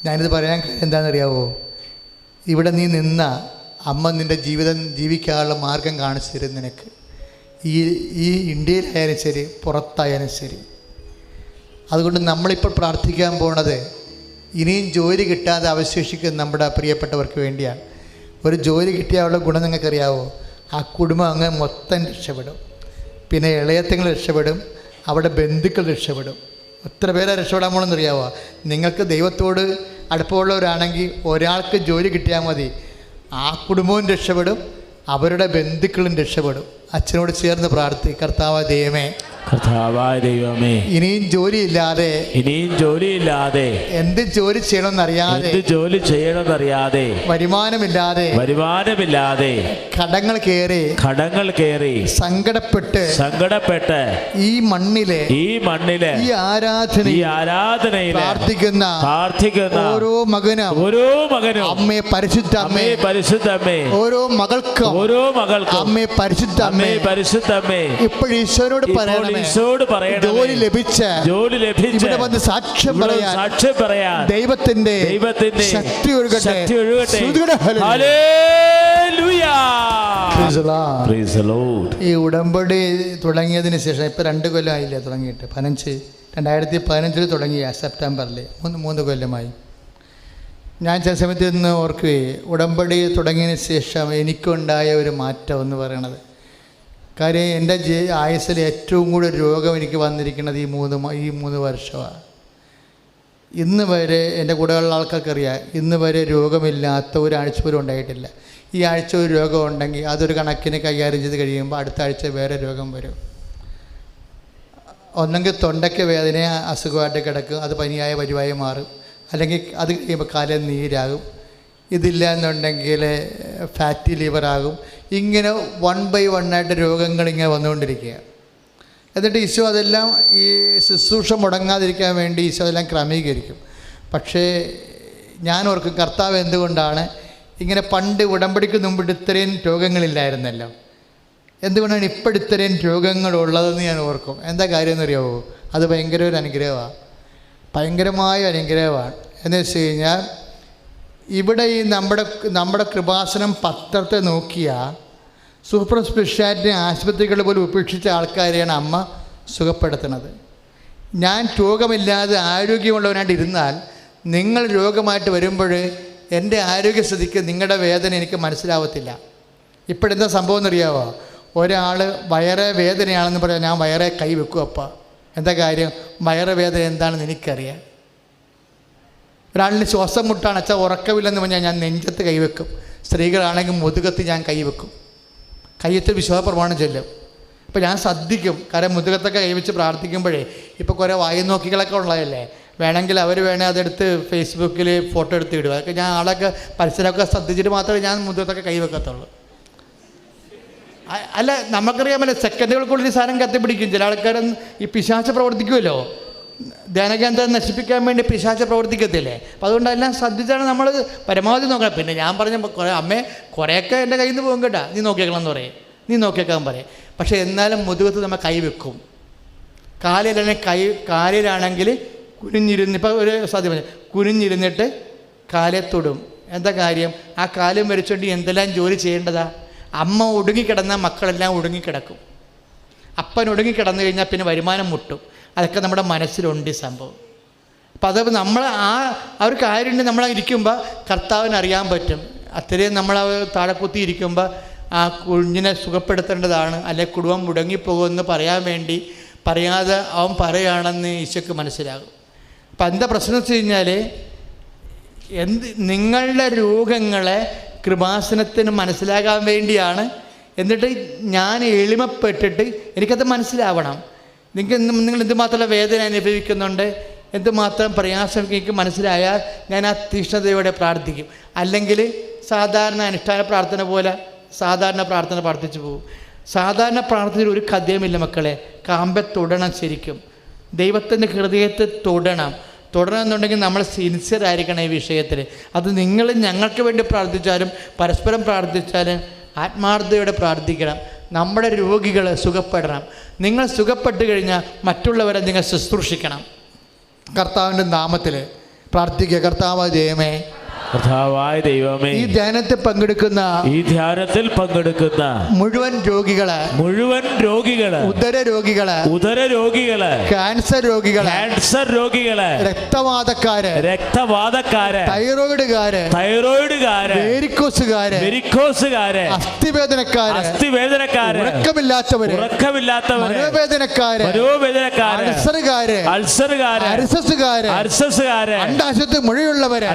Speaker 2: ഞാനിത് പറയാൻ എന്താണെന്നറിയാവോ? ഇവിടെ നീ നിന്ന അമ്മ നിൻ്റെ ജീവിതം ജീവിക്കാനുള്ള മാർഗം കാണിച്ചു തരും നിനക്ക്. ഈ ഇന്ത്യയിലായാലും ശരി, പുറത്തായാലും ശരി. അതുകൊണ്ട് നമ്മളിപ്പോൾ പ്രാർത്ഥിക്കാൻ പോണത് ഇനിയും ജോലി കിട്ടാതെ അവശേഷിക്കുന്ന നമ്മുടെ പ്രിയപ്പെട്ടവർക്ക് വേണ്ടിയാണ്. ഒരു ജോലി കിട്ടിയാലുള്ള ഗുണം നിങ്ങൾക്കറിയാവോ? ആ കുടുംബം അങ്ങ് മൊത്തം രക്ഷപ്പെടും. പിന്നെ ഇളയത്തങ്ങൾ രക്ഷപ്പെടും, അവിടെ ബന്ധുക്കൾ രക്ഷപ്പെടും. എത്ര പേരെ രക്ഷപ്പെടാൻ പോകണമെന്നറിയാവോ? നിങ്ങൾക്ക് ദൈവത്തോട് അടുപ്പമുള്ളവരാണെങ്കിൽ ഒരാൾക്ക് ജോലി കിട്ടിയാൽ മതി, ആ കുടുംബവും രക്ഷപ്പെടും, അവരുടെ ബന്ധുക്കളും രക്ഷപ്പെടും. അച്ഛനോട് ചേർന്ന് പ്രാർത്ഥി, കർത്താവ് ദൈവമേ
Speaker 1: കർത്താവായ ദൈവമേ,
Speaker 2: ഇനിയും ജോലിയില്ലാതെ
Speaker 1: ഇനിയും ജോലിയില്ലാതെ
Speaker 2: എന്ത് ജോലി ചെയ്യണമെന്നറിയാതെ
Speaker 1: എന്ത് ജോലി ചെയ്യണമെന്നറിയാതെ വരുമാനമില്ലാതെ
Speaker 2: കടങ്ങൾ കയറി സങ്കടപ്പെട്ട് ഈ മണ്ണിലെ ഈ ആരാധനയിൽ പ്രാർത്ഥിക്കുന്ന ഓരോ മകനും അമ്മേ പരിശുദ്ധമ്മേ, ഓരോ മകൾക്കും അമ്മേ പരിശുദ്ധമ്മേ, ഇപ്പോൾ ഈശോയോട് പറയണം, ജോലി ലഭിച്ച ഇവിടെ വന്ന് സാക്ഷ്യം പറയാൻ ദൈവത്തിന്റെ ശക്തി ഒഴുകട്ടെ. ഈ ഉടമ്പടി തുടങ്ങിയതിന് ശേഷം ഇപ്പൊ 2 കൊല്ലമായില്ലേ തുടങ്ങിയിട്ട്, 2015 തുടങ്ങിയ സെപ്റ്റംബറിൽ 3 കൊല്ലമായി. ഞാൻ ചില സമയത്ത് നിന്ന് ഓർക്കുകയെ, ഉടമ്പടി തുടങ്ങിയതിന് ശേഷം എനിക്കുണ്ടായ ഒരു മാറ്റം എന്ന് പറയണത്, കാര്യം എൻ്റെ ആയുസ്സിൽ ഏറ്റവും കൂടുതൽ രോഗം എനിക്ക് വന്നിരിക്കുന്നത് ഈ 3 വർഷമാണ്. ഇന്ന് വരെ എൻ്റെ കൂടെയുള്ള ആൾക്കാർക്കറിയാം, ഇന്ന് വരെ രോഗമില്ലാത്ത ഒരാഴ്ച പോലും ഉണ്ടായിട്ടില്ല. ഈ ആഴ്ച ഒരു രോഗം ഉണ്ടെങ്കിൽ അതൊരു കണക്കിന് കൈകാര്യം ചെയ്ത് കഴിയുമ്പോൾ അടുത്ത ആഴ്ച വേറെ രോഗം വരും. ഒന്നെങ്കിൽ തൊണ്ടയ്ക്ക് വേദന അസുഖമായിട്ട് കിടക്കും, അത് പനിയായ പരിവായി മാറും, അല്ലെങ്കിൽ അത് കഴിയുമ്പോൾ കാലിൽ നീരാകും, ഇതില്ല എന്നുണ്ടെങ്കിൽ ഫാറ്റി ലിവറാകും. ഇങ്ങനെ 1 by 1 ആയിട്ട് രോഗങ്ങൾ ഇങ്ങനെ വന്നുകൊണ്ടിരിക്കുക. എന്നിട്ട് ഈശോ അതെല്ലാം ഈ ശുശ്രൂഷ മുടങ്ങാതിരിക്കാൻ വേണ്ടി ഈശോ അതെല്ലാം ക്രമീകരിക്കും. പക്ഷേ ഞാൻ ഓർക്കും, കർത്താവ് എന്തുകൊണ്ടാണ് ഇങ്ങനെ പണ്ട് ഉടമ്പടിക്ക് മുമ്പിട്ട് ഇത്രയും രോഗങ്ങളില്ലായിരുന്നല്ലോ, എന്തുകൊണ്ടാണ് ഇപ്പോൾ ഇത്രയും രോഗങ്ങളുള്ളതെന്ന് ഞാൻ ഓർക്കും. എന്താ കാര്യം എന്നറിയാവോ? അത് ഭയങ്കര ഒരു അനുഗ്രഹമാണ്, ഭയങ്കരമായ അനുഗ്രഹമാണ്. എന്ന് വെച്ച് കഴിഞ്ഞാൽ ഇവിടെ ഈ നമ്മുടെ കൃപാസനം പത്രത്തെ നോക്കിയാൽ സൂപ്പർ സ്പെഷ്യാലിറ്റി ആശുപത്രികൾ പോലും ഉപേക്ഷിച്ച ആൾക്കാരെയാണ് അമ്മ സുഖപ്പെടുത്തുന്നത്. ഞാൻ രോഗമില്ലാതെ ആരോഗ്യമുള്ളവനായിട്ട് ഇരുന്നാൽ നിങ്ങൾ രോഗമായിട്ട് വരുമ്പോൾ എൻ്റെ ആരോഗ്യസ്ഥിതിക്ക് നിങ്ങളുടെ വേദന എനിക്ക് മനസ്സിലാവത്തില്ല. ഇപ്പോഴെന്താ സംഭവം എന്നറിയാവോ? ഒരാൾ വയറ് വേദനയാണെന്ന് പറയാൻ ഞാൻ വയറെ കൈ വെക്കും. അപ്പ എന്താ കാര്യം? വയറ് വേദന എന്താണെന്ന് എനിക്കറിയാം. ഒരാളിന് ശ്വാസം മുട്ടാണ്, അച്ഛാ ഉറക്കമില്ലെന്ന് പറഞ്ഞാൽ ഞാൻ നെഞ്ചത്ത് കൈവെക്കും. സ്ത്രീകളാണെങ്കിൽ മുതുകത്ത് ഞാൻ കൈവെക്കും, കയ്യത്ത് വിശ്വാസപ്രമാണം ചൊല്ലും. ഇപ്പോൾ ഞാൻ ശ്രദ്ധിക്കും, കാരണം മുതുകത്തൊക്കെ കൈവച്ച് പ്രാർത്ഥിക്കുമ്പോഴേ ഇപ്പോൾ കുറേ വായുനോക്കികളൊക്കെ ഉള്ളതല്ലേ, വേണമെങ്കിൽ അവർ അതെടുത്ത് ഫേസ്ബുക്കിൽ ഫോട്ടോ എടുത്ത് ഇടുക. അതൊക്കെ ഞാൻ ആളൊക്കെ പരിസരമൊക്കെ ശ്രദ്ധിച്ചിട്ട് മാത്രമേ ഞാൻ മുതുകത്തൊക്കെ കൈവെക്കത്തുള്ളൂ. അല്ല, നമുക്കറിയാമല്ലോ സെക്കൻഡുകൾക്കുള്ളിൽ സാധനം കത്തിപ്പിടിക്കും. ചില ആൾക്കാരും ഈ പിശാച് പ്രവർത്തിക്കുമല്ലോ, ധ്യാനകേന്ദ്രം നശിപ്പിക്കാൻ വേണ്ടി പിശാച് പ്രവർത്തിക്കത്തില്ലേ. അപ്പോൾ അതുകൊണ്ട് എല്ലാം ശ്രദ്ധിച്ചാണ് നമ്മൾ പരമാവധി നോക്കണം. പിന്നെ ഞാൻ പറഞ്ഞ അമ്മേ കുറേയൊക്കെ എൻ്റെ കയ്യിൽ നിന്ന് പോകും കേട്ടാ, നീ നോക്കിയേക്കണം എന്ന് പറയും, നീ നോക്കിയേക്കാൻ പറയും. പക്ഷേ എന്നാലും മുതുകത്ത് നമ്മൾ കൈവെക്കും. കാലിലാണെങ്കിൽ കുനിഞ്ഞിരുന്ന്, ഇപ്പോൾ ഒരു സാധ്യത കുനിഞ്ഞിരുന്നിട്ട് കാലെ തൊടും. എന്താ കാര്യം? ആ കാലും വരച്ചുകൊണ്ട് എന്തെല്ലാം ജോലി ചെയ്യേണ്ടതാ? അമ്മ ഒടുങ്ങിക്കിടന്നാൽ മക്കളെല്ലാം ഒടുങ്ങിക്കിടക്കും. അപ്പൻ ഒടുങ്ങിക്കിടന്നു കഴിഞ്ഞാൽ പിന്നെ വരുമാനം മുട്ടും. അതൊക്കെ നമ്മുടെ മനസ്സിലുണ്ട് ഈ സംഭവം. അപ്പം അത് നമ്മൾ ആ ഒരു കാര്യം നമ്മൾ ഇരിക്കുമ്പോൾ കർത്താവിന് അറിയാൻ പറ്റും. അത്രയും നമ്മൾ താഴെ കുത്തി ഇരിക്കുമ്പോൾ ആ കുഞ്ഞിനെ സുഖപ്പെടുത്തേണ്ടതാണ്, അല്ലെങ്കിൽ കുടുംബം മുടങ്ങിപ്പോകുമെന്ന് പറയാൻ വേണ്ടി പറയാതെ അവൻ പറയുകയാണെന്ന് ഈശോയ്ക്ക് മനസ്സിലാകും. അപ്പം എന്താ പ്രശ്നം വെച്ച് കഴിഞ്ഞാൽ, നിങ്ങളുടെ രോഗങ്ങളെ കൃപാസനത്തിന് മനസ്സിലാകാൻ വേണ്ടിയാണ്. എന്നിട്ട് ഞാൻ എളിമപ്പെട്ടിട്ട് എനിക്കത് മനസ്സിലാവണം. നിങ്ങൾ എന്തുമാത്രം വേദന അനുഭവിക്കുന്നുണ്ട്, എന്തുമാത്രം പ്രയാസം എനിക്ക് മനസ്സിലായാൽ ഞാൻ ആ തീക്ഷ്ണതയോടെ പ്രാർത്ഥിക്കും. അല്ലെങ്കിൽ സാധാരണ അനുഷ്ഠാന പ്രാർത്ഥന പോലെ സാധാരണ പ്രാർത്ഥന പ്രാർത്ഥിച്ചു പോകും. സാധാരണ പ്രാർത്ഥനയിൽ ഒരു കഥയുമില്ല മക്കളെ. കാമ്പെ തൊടണം, ശരിക്കും ദൈവത്തിൻ്റെ ഹൃദയത്തെ തൊടണം എന്നുണ്ടെങ്കിൽ നമ്മൾ സിൻസിയർ ആയിരിക്കണം ഈ വിഷയത്തിൽ. അത് നിങ്ങൾ ഞങ്ങൾക്ക് വേണ്ടി പ്രാർത്ഥിച്ചാലും പരസ്പരം പ്രാർത്ഥിച്ചാലും ആത്മാർത്ഥതയോടെ പ്രാർത്ഥിക്കണം. നമ്മുടെ രോഗികൾ സുഖപ്പെടണം. നിങ്ങൾ സുഖപ്പെട്ട് കഴിഞ്ഞാൽ മറ്റുള്ളവരെ നിങ്ങൾ ശുശ്രൂഷിക്കണം. കർത്താവിൻ്റെ നാമത്തിൽ പ്രാർത്ഥിക്കുക. കർത്താവായ ദൈവമേ,
Speaker 1: കർത്താവായ ദൈവമേ,
Speaker 2: ഈ ധ്യാനത്തിൽ പങ്കെടുക്കുന്ന മുഴുവൻ രോഗികള്, ഉദര രോഗികള്, ക്യാൻസർ രോഗികള്, രക്തവാതക്കാര്, തൈറോയിഡുകാര്, വെരിക്കോസുകാര്, അസ്ഥിവേദനക്കാര്, ഉറക്കമില്ലാത്തവര്, മനോവേദനക്കാര്, അൾസറുകാര്, അർസസുകാര്, അണ്ടാശയത്തിൽ മുഴയുള്ളവര്,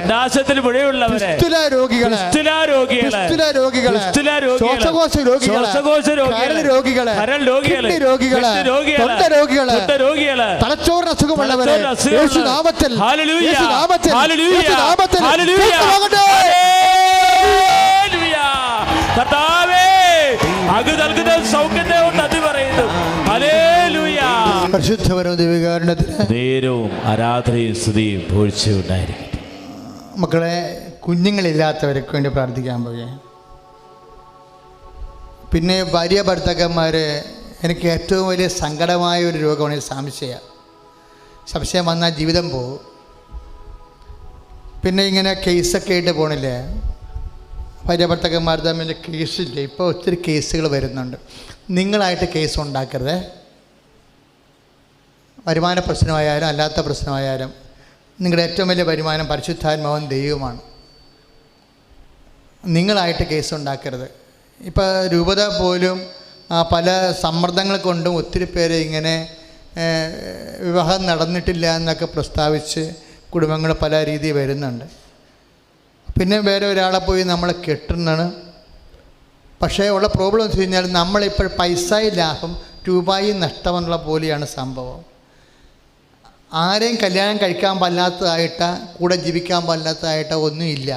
Speaker 1: അങ്ങനെയുള്ളവരെ
Speaker 2: ഫിസ്റ്റുല രോഗികളെ,
Speaker 1: ഫിസ്റ്റുല രോഗികളെ,
Speaker 2: ഫിസ്റ്റുല രോഗികളെ,
Speaker 1: ഫിസ്റ്റുല രോഗികളെ,
Speaker 2: ശ്വാസകോശ രോഗികളെ,
Speaker 1: ശ്വാസകോശ
Speaker 2: കരൾ രോഗികളെ,
Speaker 1: കരൾ രോഗികളെ,
Speaker 2: കിഡ്നി രോഗികളെ,
Speaker 1: കിഡ്നി രോഗികളെ,
Speaker 2: തൊണ്ട രോഗികളെ,
Speaker 1: തൊണ്ട രോഗികളെ,
Speaker 2: തലച്ചോറിന് അസുഖമുള്ളവരെ യേശു നാമത്തിൽ,
Speaker 1: ഹല്ലേലൂയ,
Speaker 2: യേശു നാമത്തിൽ,
Speaker 1: ഹല്ലേലൂയ,
Speaker 2: യേശു നാമത്തിൽ
Speaker 1: ഹല്ലേലൂയ,
Speaker 2: സുഖമാകട്ടെ.
Speaker 1: ഹല്ലേലൂയ. കർത്താവേ, അങ്ങ് നൽകുന്ന സൗഖ്യത്തെ കൊണ്ട് നന്ദി പറയുന്നു. ഹല്ലേലൂയ.
Speaker 2: പരിശുദ്ധപരമ ദിവ്യകാരുണ്യത്തിന്
Speaker 1: നേരവും ആരാധനയും സ്തുതിയും പുകഴ്ചയും ഉണ്ടായിരിക്കട്ടെ.
Speaker 2: മക്കളെ, കുഞ്ഞുങ്ങളില്ലാത്തവർക്ക് വേണ്ടി പ്രാർത്ഥിക്കാൻ പോവുകയാണ്. പിന്നെ ഭാര്യ ഭർത്താക്കന്മാർ, എനിക്ക് ഏറ്റവും വലിയ സങ്കടമായ ഒരു രോഗമാണ് സംശയം വന്നാൽ ജീവിതം പോകും. പിന്നെ ഇങ്ങനെ കേസൊക്കെ ആയിട്ട് പോണില്ലേ, ഭാര്യ ഭർത്താക്കന്മാർ തമ്മിൽ കേസില്ല. ഇപ്പോൾ ഒത്തിരി കേസുകൾ വരുന്നുണ്ട്. നിങ്ങളായിട്ട് കേസ് ഉണ്ടാക്കരുത്. വരുമാന പ്രശ്നമായാലും അല്ലാത്ത പ്രശ്നമായാലും നിങ്ങളുടെ ഏറ്റവും വലിയ വരുമാനം പരിശുദ്ധാത്മാവും ദൈവമാണ്. നിങ്ങളായിട്ട് കേസ് ഉണ്ടാക്കരുത്. ഇപ്പോൾ രൂപത പോലും പല സമ്മർദ്ദങ്ങൾ കൊണ്ടും ഒത്തിരി പേര് ഇങ്ങനെ വിവാഹം നടന്നിട്ടില്ല എന്നൊക്കെ പ്രസ്താവിച്ച് കുടുംബങ്ങൾ പല രീതിയിൽ വരുന്നുണ്ട്. പിന്നെ വേറെ ഒരാളെ പോയി നമ്മൾ കെട്ടുന്നതാണ്. പക്ഷേ ഉള്ള പ്രോബ്ലം എന്ന് വെച്ച് കഴിഞ്ഞാൽ നമ്മളിപ്പോൾ പൈസയും ലാഭം രൂപയും നഷ്ടമെന്നുള്ള പോലെയാണ് സംഭവം. ആരെയും കല്യാണം കഴിക്കാൻ പാടില്ലാത്തതായിട്ട്, കൂടെ ജീവിക്കാൻ പാടില്ലാത്തതായിട്ട് ഒന്നുമില്ല.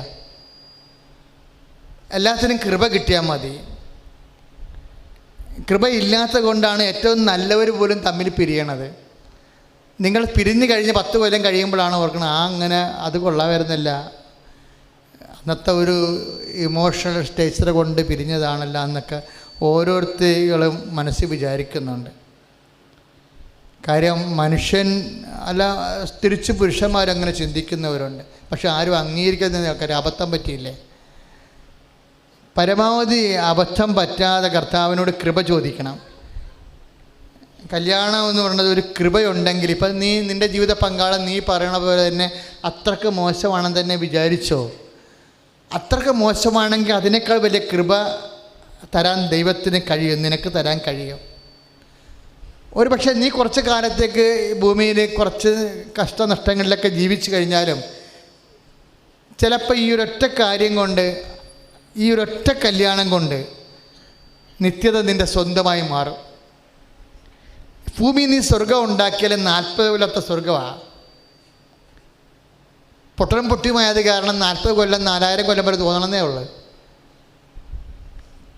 Speaker 2: എല്ലാത്തിനും കൃപ കിട്ടിയാൽ മതി. കൃപ ഇല്ലാത്തത് കൊണ്ടാണ് ഏറ്റവും നല്ലവർ പോലും തമ്മിൽ പിരിയണത്. നിങ്ങൾ പിരിഞ്ഞ് കഴിഞ്ഞ് 10 കൊല്ലം കഴിയുമ്പോഴാണ് ഓർക്കുന്നത്, അങ്ങനെ അത് കൊള്ളാമായിരുന്നില്ല, അന്നത്തെ ഒരു ഇമോഷണൽ സ്റ്റേച്ചർ കൊണ്ട് പിരിഞ്ഞതാണല്ല എന്നൊക്കെ ഓരോരുത്തരും മനസ്സിൽ വിചാരിക്കുന്നുണ്ട്. കാര്യം മനുഷ്യൻ അല്ല, തിരിച്ച് പുരുഷന്മാരങ്ങനെ ചിന്തിക്കുന്നവരുണ്ട്. പക്ഷെ ആരും അംഗീകരിക്കുന്ന കാര്യം അബദ്ധം പറ്റിയില്ലേ. പരമാവധി അബദ്ധം പറ്റാതെ കർത്താവിനോട് കൃപ ചോദിക്കണം. കല്യാണം എന്ന് പറയുന്നത് ഒരു കൃപയുണ്ടെങ്കിൽ, ഇപ്പം നിൻ്റെ ജീവിത പങ്കാളി നീ പറയണ പോലെ തന്നെ അത്രക്ക് മോശമാണെന്ന് തന്നെ വിചാരിച്ചോ. അത്രക്ക് മോശമാണെങ്കിൽ അതിനേക്കാൾ വലിയ കൃപ തരാൻ ദൈവത്തിന് കഴിയും, നിനക്ക് തരാൻ കഴിയും. ഒരു പക്ഷേ നീ കുറച്ച് കാലത്തേക്ക് ഭൂമിയിൽ കുറച്ച് കഷ്ടനഷ്ടങ്ങളിലൊക്കെ ജീവിച്ചു കഴിഞ്ഞാലും ചിലപ്പോൾ ഈ ഒരൊറ്റ കാര്യം കൊണ്ട്, ഈ ഒരൊറ്റ കല്യാണം കൊണ്ട് നിത്യത നിൻ്റെ സ്വന്തമായി മാറും. ഭൂമി നീ സ്വർഗം ഉണ്ടാക്കിയാലും 40 കൊല്ലത്തെ സ്വർഗമാണ്. പൊട്ടനും പൊട്ടിയുമായത് കാരണം 40 കൊല്ലം 4000 കൊല്ലം വരെ തോന്നണമെന്നേ ഉള്ളൂ.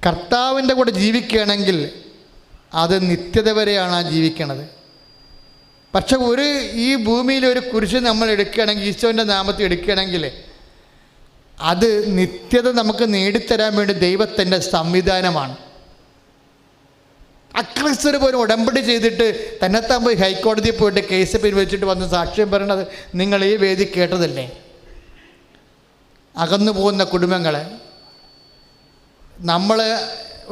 Speaker 2: കർത്താവിൻ്റെ കൂടെ ജീവിക്കുകയാണെങ്കിൽ അത് നിത്യത വരെയാണ് ആ ജീവിക്കണത്. പക്ഷെ ഈ ഭൂമിയിൽ ഒരു കുരിശ് നമ്മൾ എടുക്കുകയാണെങ്കിൽ, ഈശോൻ്റെ നാമത്തിൽ എടുക്കുകയാണെങ്കിൽ അത് നിത്യത നമുക്ക് നേടിത്തരാൻ വേണ്ടി ദൈവത്തിൻ്റെ സംവിധാനമാണ്. അക്രിസ്തർ പോലും ഉടമ്പടി ചെയ്തിട്ട് തന്നെത്താൻ പോയി ഹൈക്കോടതിയിൽ പോയിട്ട് കേസ് പിൻവലിച്ചിട്ട് വന്ന് സാക്ഷ്യം പറയണത് നിങ്ങൾ ഈ വേദി കേട്ടതല്ലേ. അകന്നു പോകുന്ന കുടുംബങ്ങളെ നമ്മൾ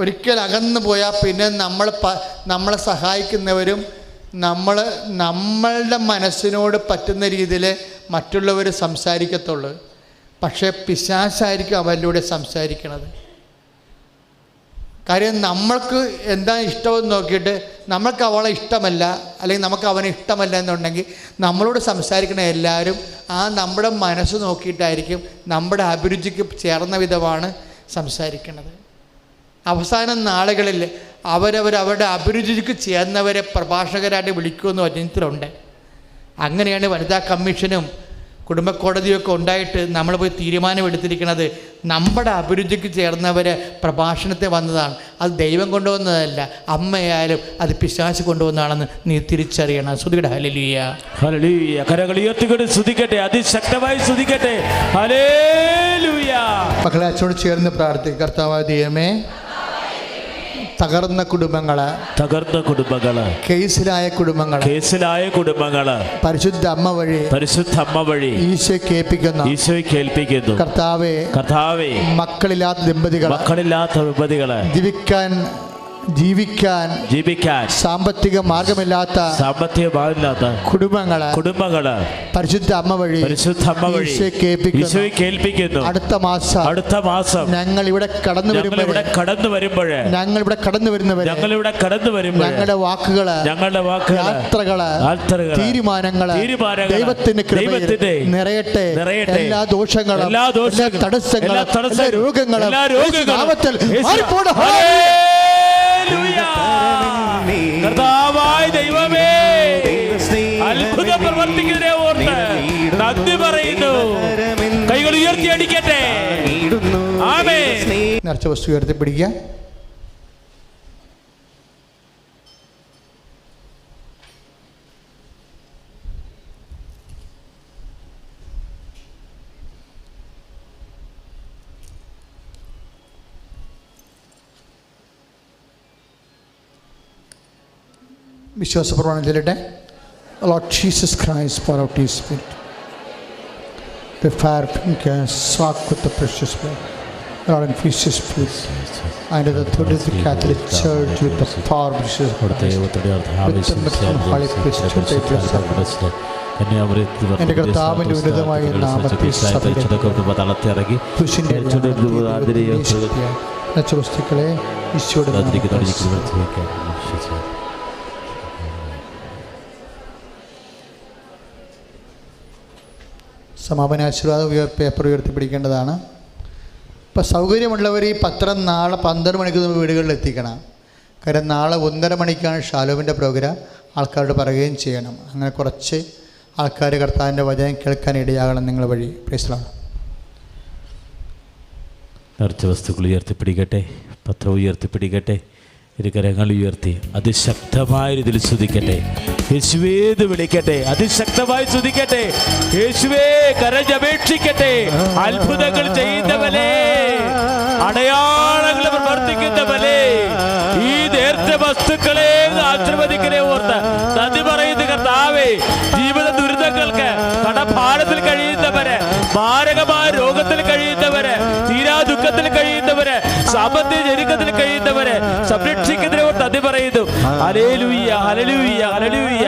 Speaker 2: ഒരിക്കൽ അകന്നു പോയാൽ പിന്നെ നമ്മളെ സഹായിക്കുന്നവരും നമ്മളുടെ മനസ്സിനോട് പറ്റുന്ന രീതിയിൽ മറ്റുള്ളവർ സംസാരിക്കത്തുള്ളൂ. പക്ഷേ പിശാചായിരിക്കും അവരിലൂടെ സംസാരിക്കണത്. കാര്യം നമ്മൾക്ക് എന്താ ഇഷ്ടമെന്ന് നോക്കിയിട്ട് നമ്മൾക്ക് അവളെ ഇഷ്ടമല്ല, അല്ലെങ്കിൽ നമുക്ക് അവനെ ഇഷ്ടമല്ല എന്നുണ്ടെങ്കിൽ നമ്മളോട് സംസാരിക്കണ എല്ലാവരും നമ്മുടെ മനസ്സ് നോക്കിയിട്ടായിരിക്കും, നമ്മുടെ അഭിരുചിക്ക് ചേർന്ന വിധമാണ് സംസാരിക്കുന്നത്. അവസാന നാളുകളിൽ അവരവരുടെ അഭിരുചിക്ക് ചേർന്നവരെ പ്രഭാഷകരായിട്ട് വിളിക്കുമെന്ന് വചനത്തിലുണ്ട്. അങ്ങനെയാണ് വനിതാ കമ്മീഷനും കുടുംബ കോടതിയൊക്കെ ഉണ്ടായിട്ട് നമ്മൾ പോയി തീരുമാനമെടുത്തിരിക്കുന്നത് നമ്മുടെ അഭിരുചിക്ക് ചേർന്നവരെ പ്രഭാഷണത്തെ വന്നതാണ്. അത് ദൈവം കൊണ്ടുവന്നതല്ല, അമ്മയായാലും അത് പിശാച് കൊണ്ടുവന്നതാണെന്ന് നീ തിരിച്ചറിയണം. സ്തുതിക്കട്ടെ, ഹല്ലേലൂയ,
Speaker 1: ഹല്ലേലൂയ. കരങ്ങൾ ഉയർത്തിക്കൊണ്ട് സ്തുതിക്കട്ടെ, അതിശക്തമായി സ്തുതിക്കട്ടെ, ഹല്ലേലൂയ.
Speaker 2: മക്കളെ, അച്ഛനോട് ചേർന്ന് പ്രാർത്ഥിക്കുക. കർത്താവായ ദൈവമേ, തകർന്ന കുടുംബങ്ങള്, കേസിലായ കുടുംബങ്ങള് പരിശുദ്ധ അമ്മ വഴി ഈശോയെ കേൾപ്പിക്കുന്നു. കർത്താവേ, മക്കളില്ലാത്ത ദമ്പതികള് ജീവിക്കാൻ
Speaker 1: ജീവിക്കാൻ
Speaker 2: സാമ്പത്തിക മാർഗമില്ലാത്ത
Speaker 1: കുടുംബങ്ങള്
Speaker 2: പരിശുദ്ധ അമ്മ വഴി
Speaker 1: ഈശോയെ കേൾപ്പിക്കുന്നു.
Speaker 2: അടുത്ത മാസം ഞങ്ങൾ ഇവിടെ കടന്നു വരുമ്പോൾ ഞങ്ങളുടെ വാക്കുകള് യാത്രകള് തീരുമാനങ്ങള് ദൈവത്തിന്റെ കൃപയിൽ നിറയട്ടെ. എല്ലാ ദോഷങ്ങളും എല്ലാ തടസ്സങ്ങളും രോഗങ്ങളും
Speaker 1: കർത്താവായ ദൈവമേ, അത്ഭുത പ്രവർത്തിക്കുന്നതിനെ ഓർത്ത് നന്ദി പറയുന്നു. കൈകൾ ഉയർത്തി അടിക്കട്ടെ. ആമേൻ.
Speaker 2: നിറച്ച വസ്തു ഉയർത്തി പിടിക്കുക. വിശ്വാസപ്രമാണം ചൊല്ലട്ടെ. Lord Jesus Christ, pour out His Spirit. The fire can soak with the precious blood. Lord, increase His Spirit. And the authority of the Catholic Church with the power of Jesus Christ. Holy Priest, എൻ്റെ കർത്താവിൻ്റെ ഉന്നതമായ നാമത്തിൽ വസ്തുക്കളെ ഈശോയുടെ സമാപന ആശീർവാദം paper ഉയർത്തിപ്പിടിക്കേണ്ടതാണ്. ഇപ്പോൾ സൗകര്യമുള്ളവർ ഈ പത്രം നാളെ 12 മണിക്ക് വീടുകളിൽ എത്തിക്കണം. കാര്യം നാളെ 1:30 മണിക്കാണ് ഷാലോമിൻ്റെ പ്രോഗ്രാം. ആൾക്കാരോട് പറയുകയും ചെയ്യണം. അങ്ങനെ കുറച്ച് ആൾക്കാർ കർത്താവിൻ്റെ വചനം കേൾക്കാൻ ഇടയാകണം നിങ്ങൾ വഴി. Price the Lord.
Speaker 1: നിറച്ച വസ്തുക്കൾ ഉയർത്തിപ്പിടിക്കട്ടെ. പത്രം ഉയർത്തിപ്പിടിക്കട്ടെ. ഇരുകരങ്ങൾ ഉയർത്തി അതിശക്തമായ രീതിയിൽ സ്തുതിക്കട്ടെ. യേശുവേന്ന് വിളിക്കട്ടെ. അതിശക്തമായി സ്തുതിക്കട്ടെ. യേശുവേ കരഞ്ഞപേക്ഷിക്കട്ടെ. അത്ഭുതങ്ങൾ ചെയ്യുന്നവനെ, അടയാളങ്ങൾ പ്രവർത്തിക്കുന്നവനെ, ഈ നേർച്ച വസ്തുക്കളെ ആശീർവദിക്കണേ ഓർത്ത് നന്ദി പറയുന്ന കർത്താവേ, ജീവിത ദുരിതങ്ങൾക്ക് കടഭാരത്തിൽ കഴിയുന്നവര്, മാരകമായ രോഗത്തിൽ കഴിയുന്നവര്, തീരാ ദുഃഖത്തിൽ കഴിയുന്നവര്, സാമ്പത്തിക ഞെരുക്കത്തിൽ കഴിയുന്നവര് സംരക്ഷിക്കുന്നതിനെ നന്ദി പറയുന്നു. ഹല്ലേലൂയ, ഹല്ലേലൂയ, ഹല്ലേലൂയ.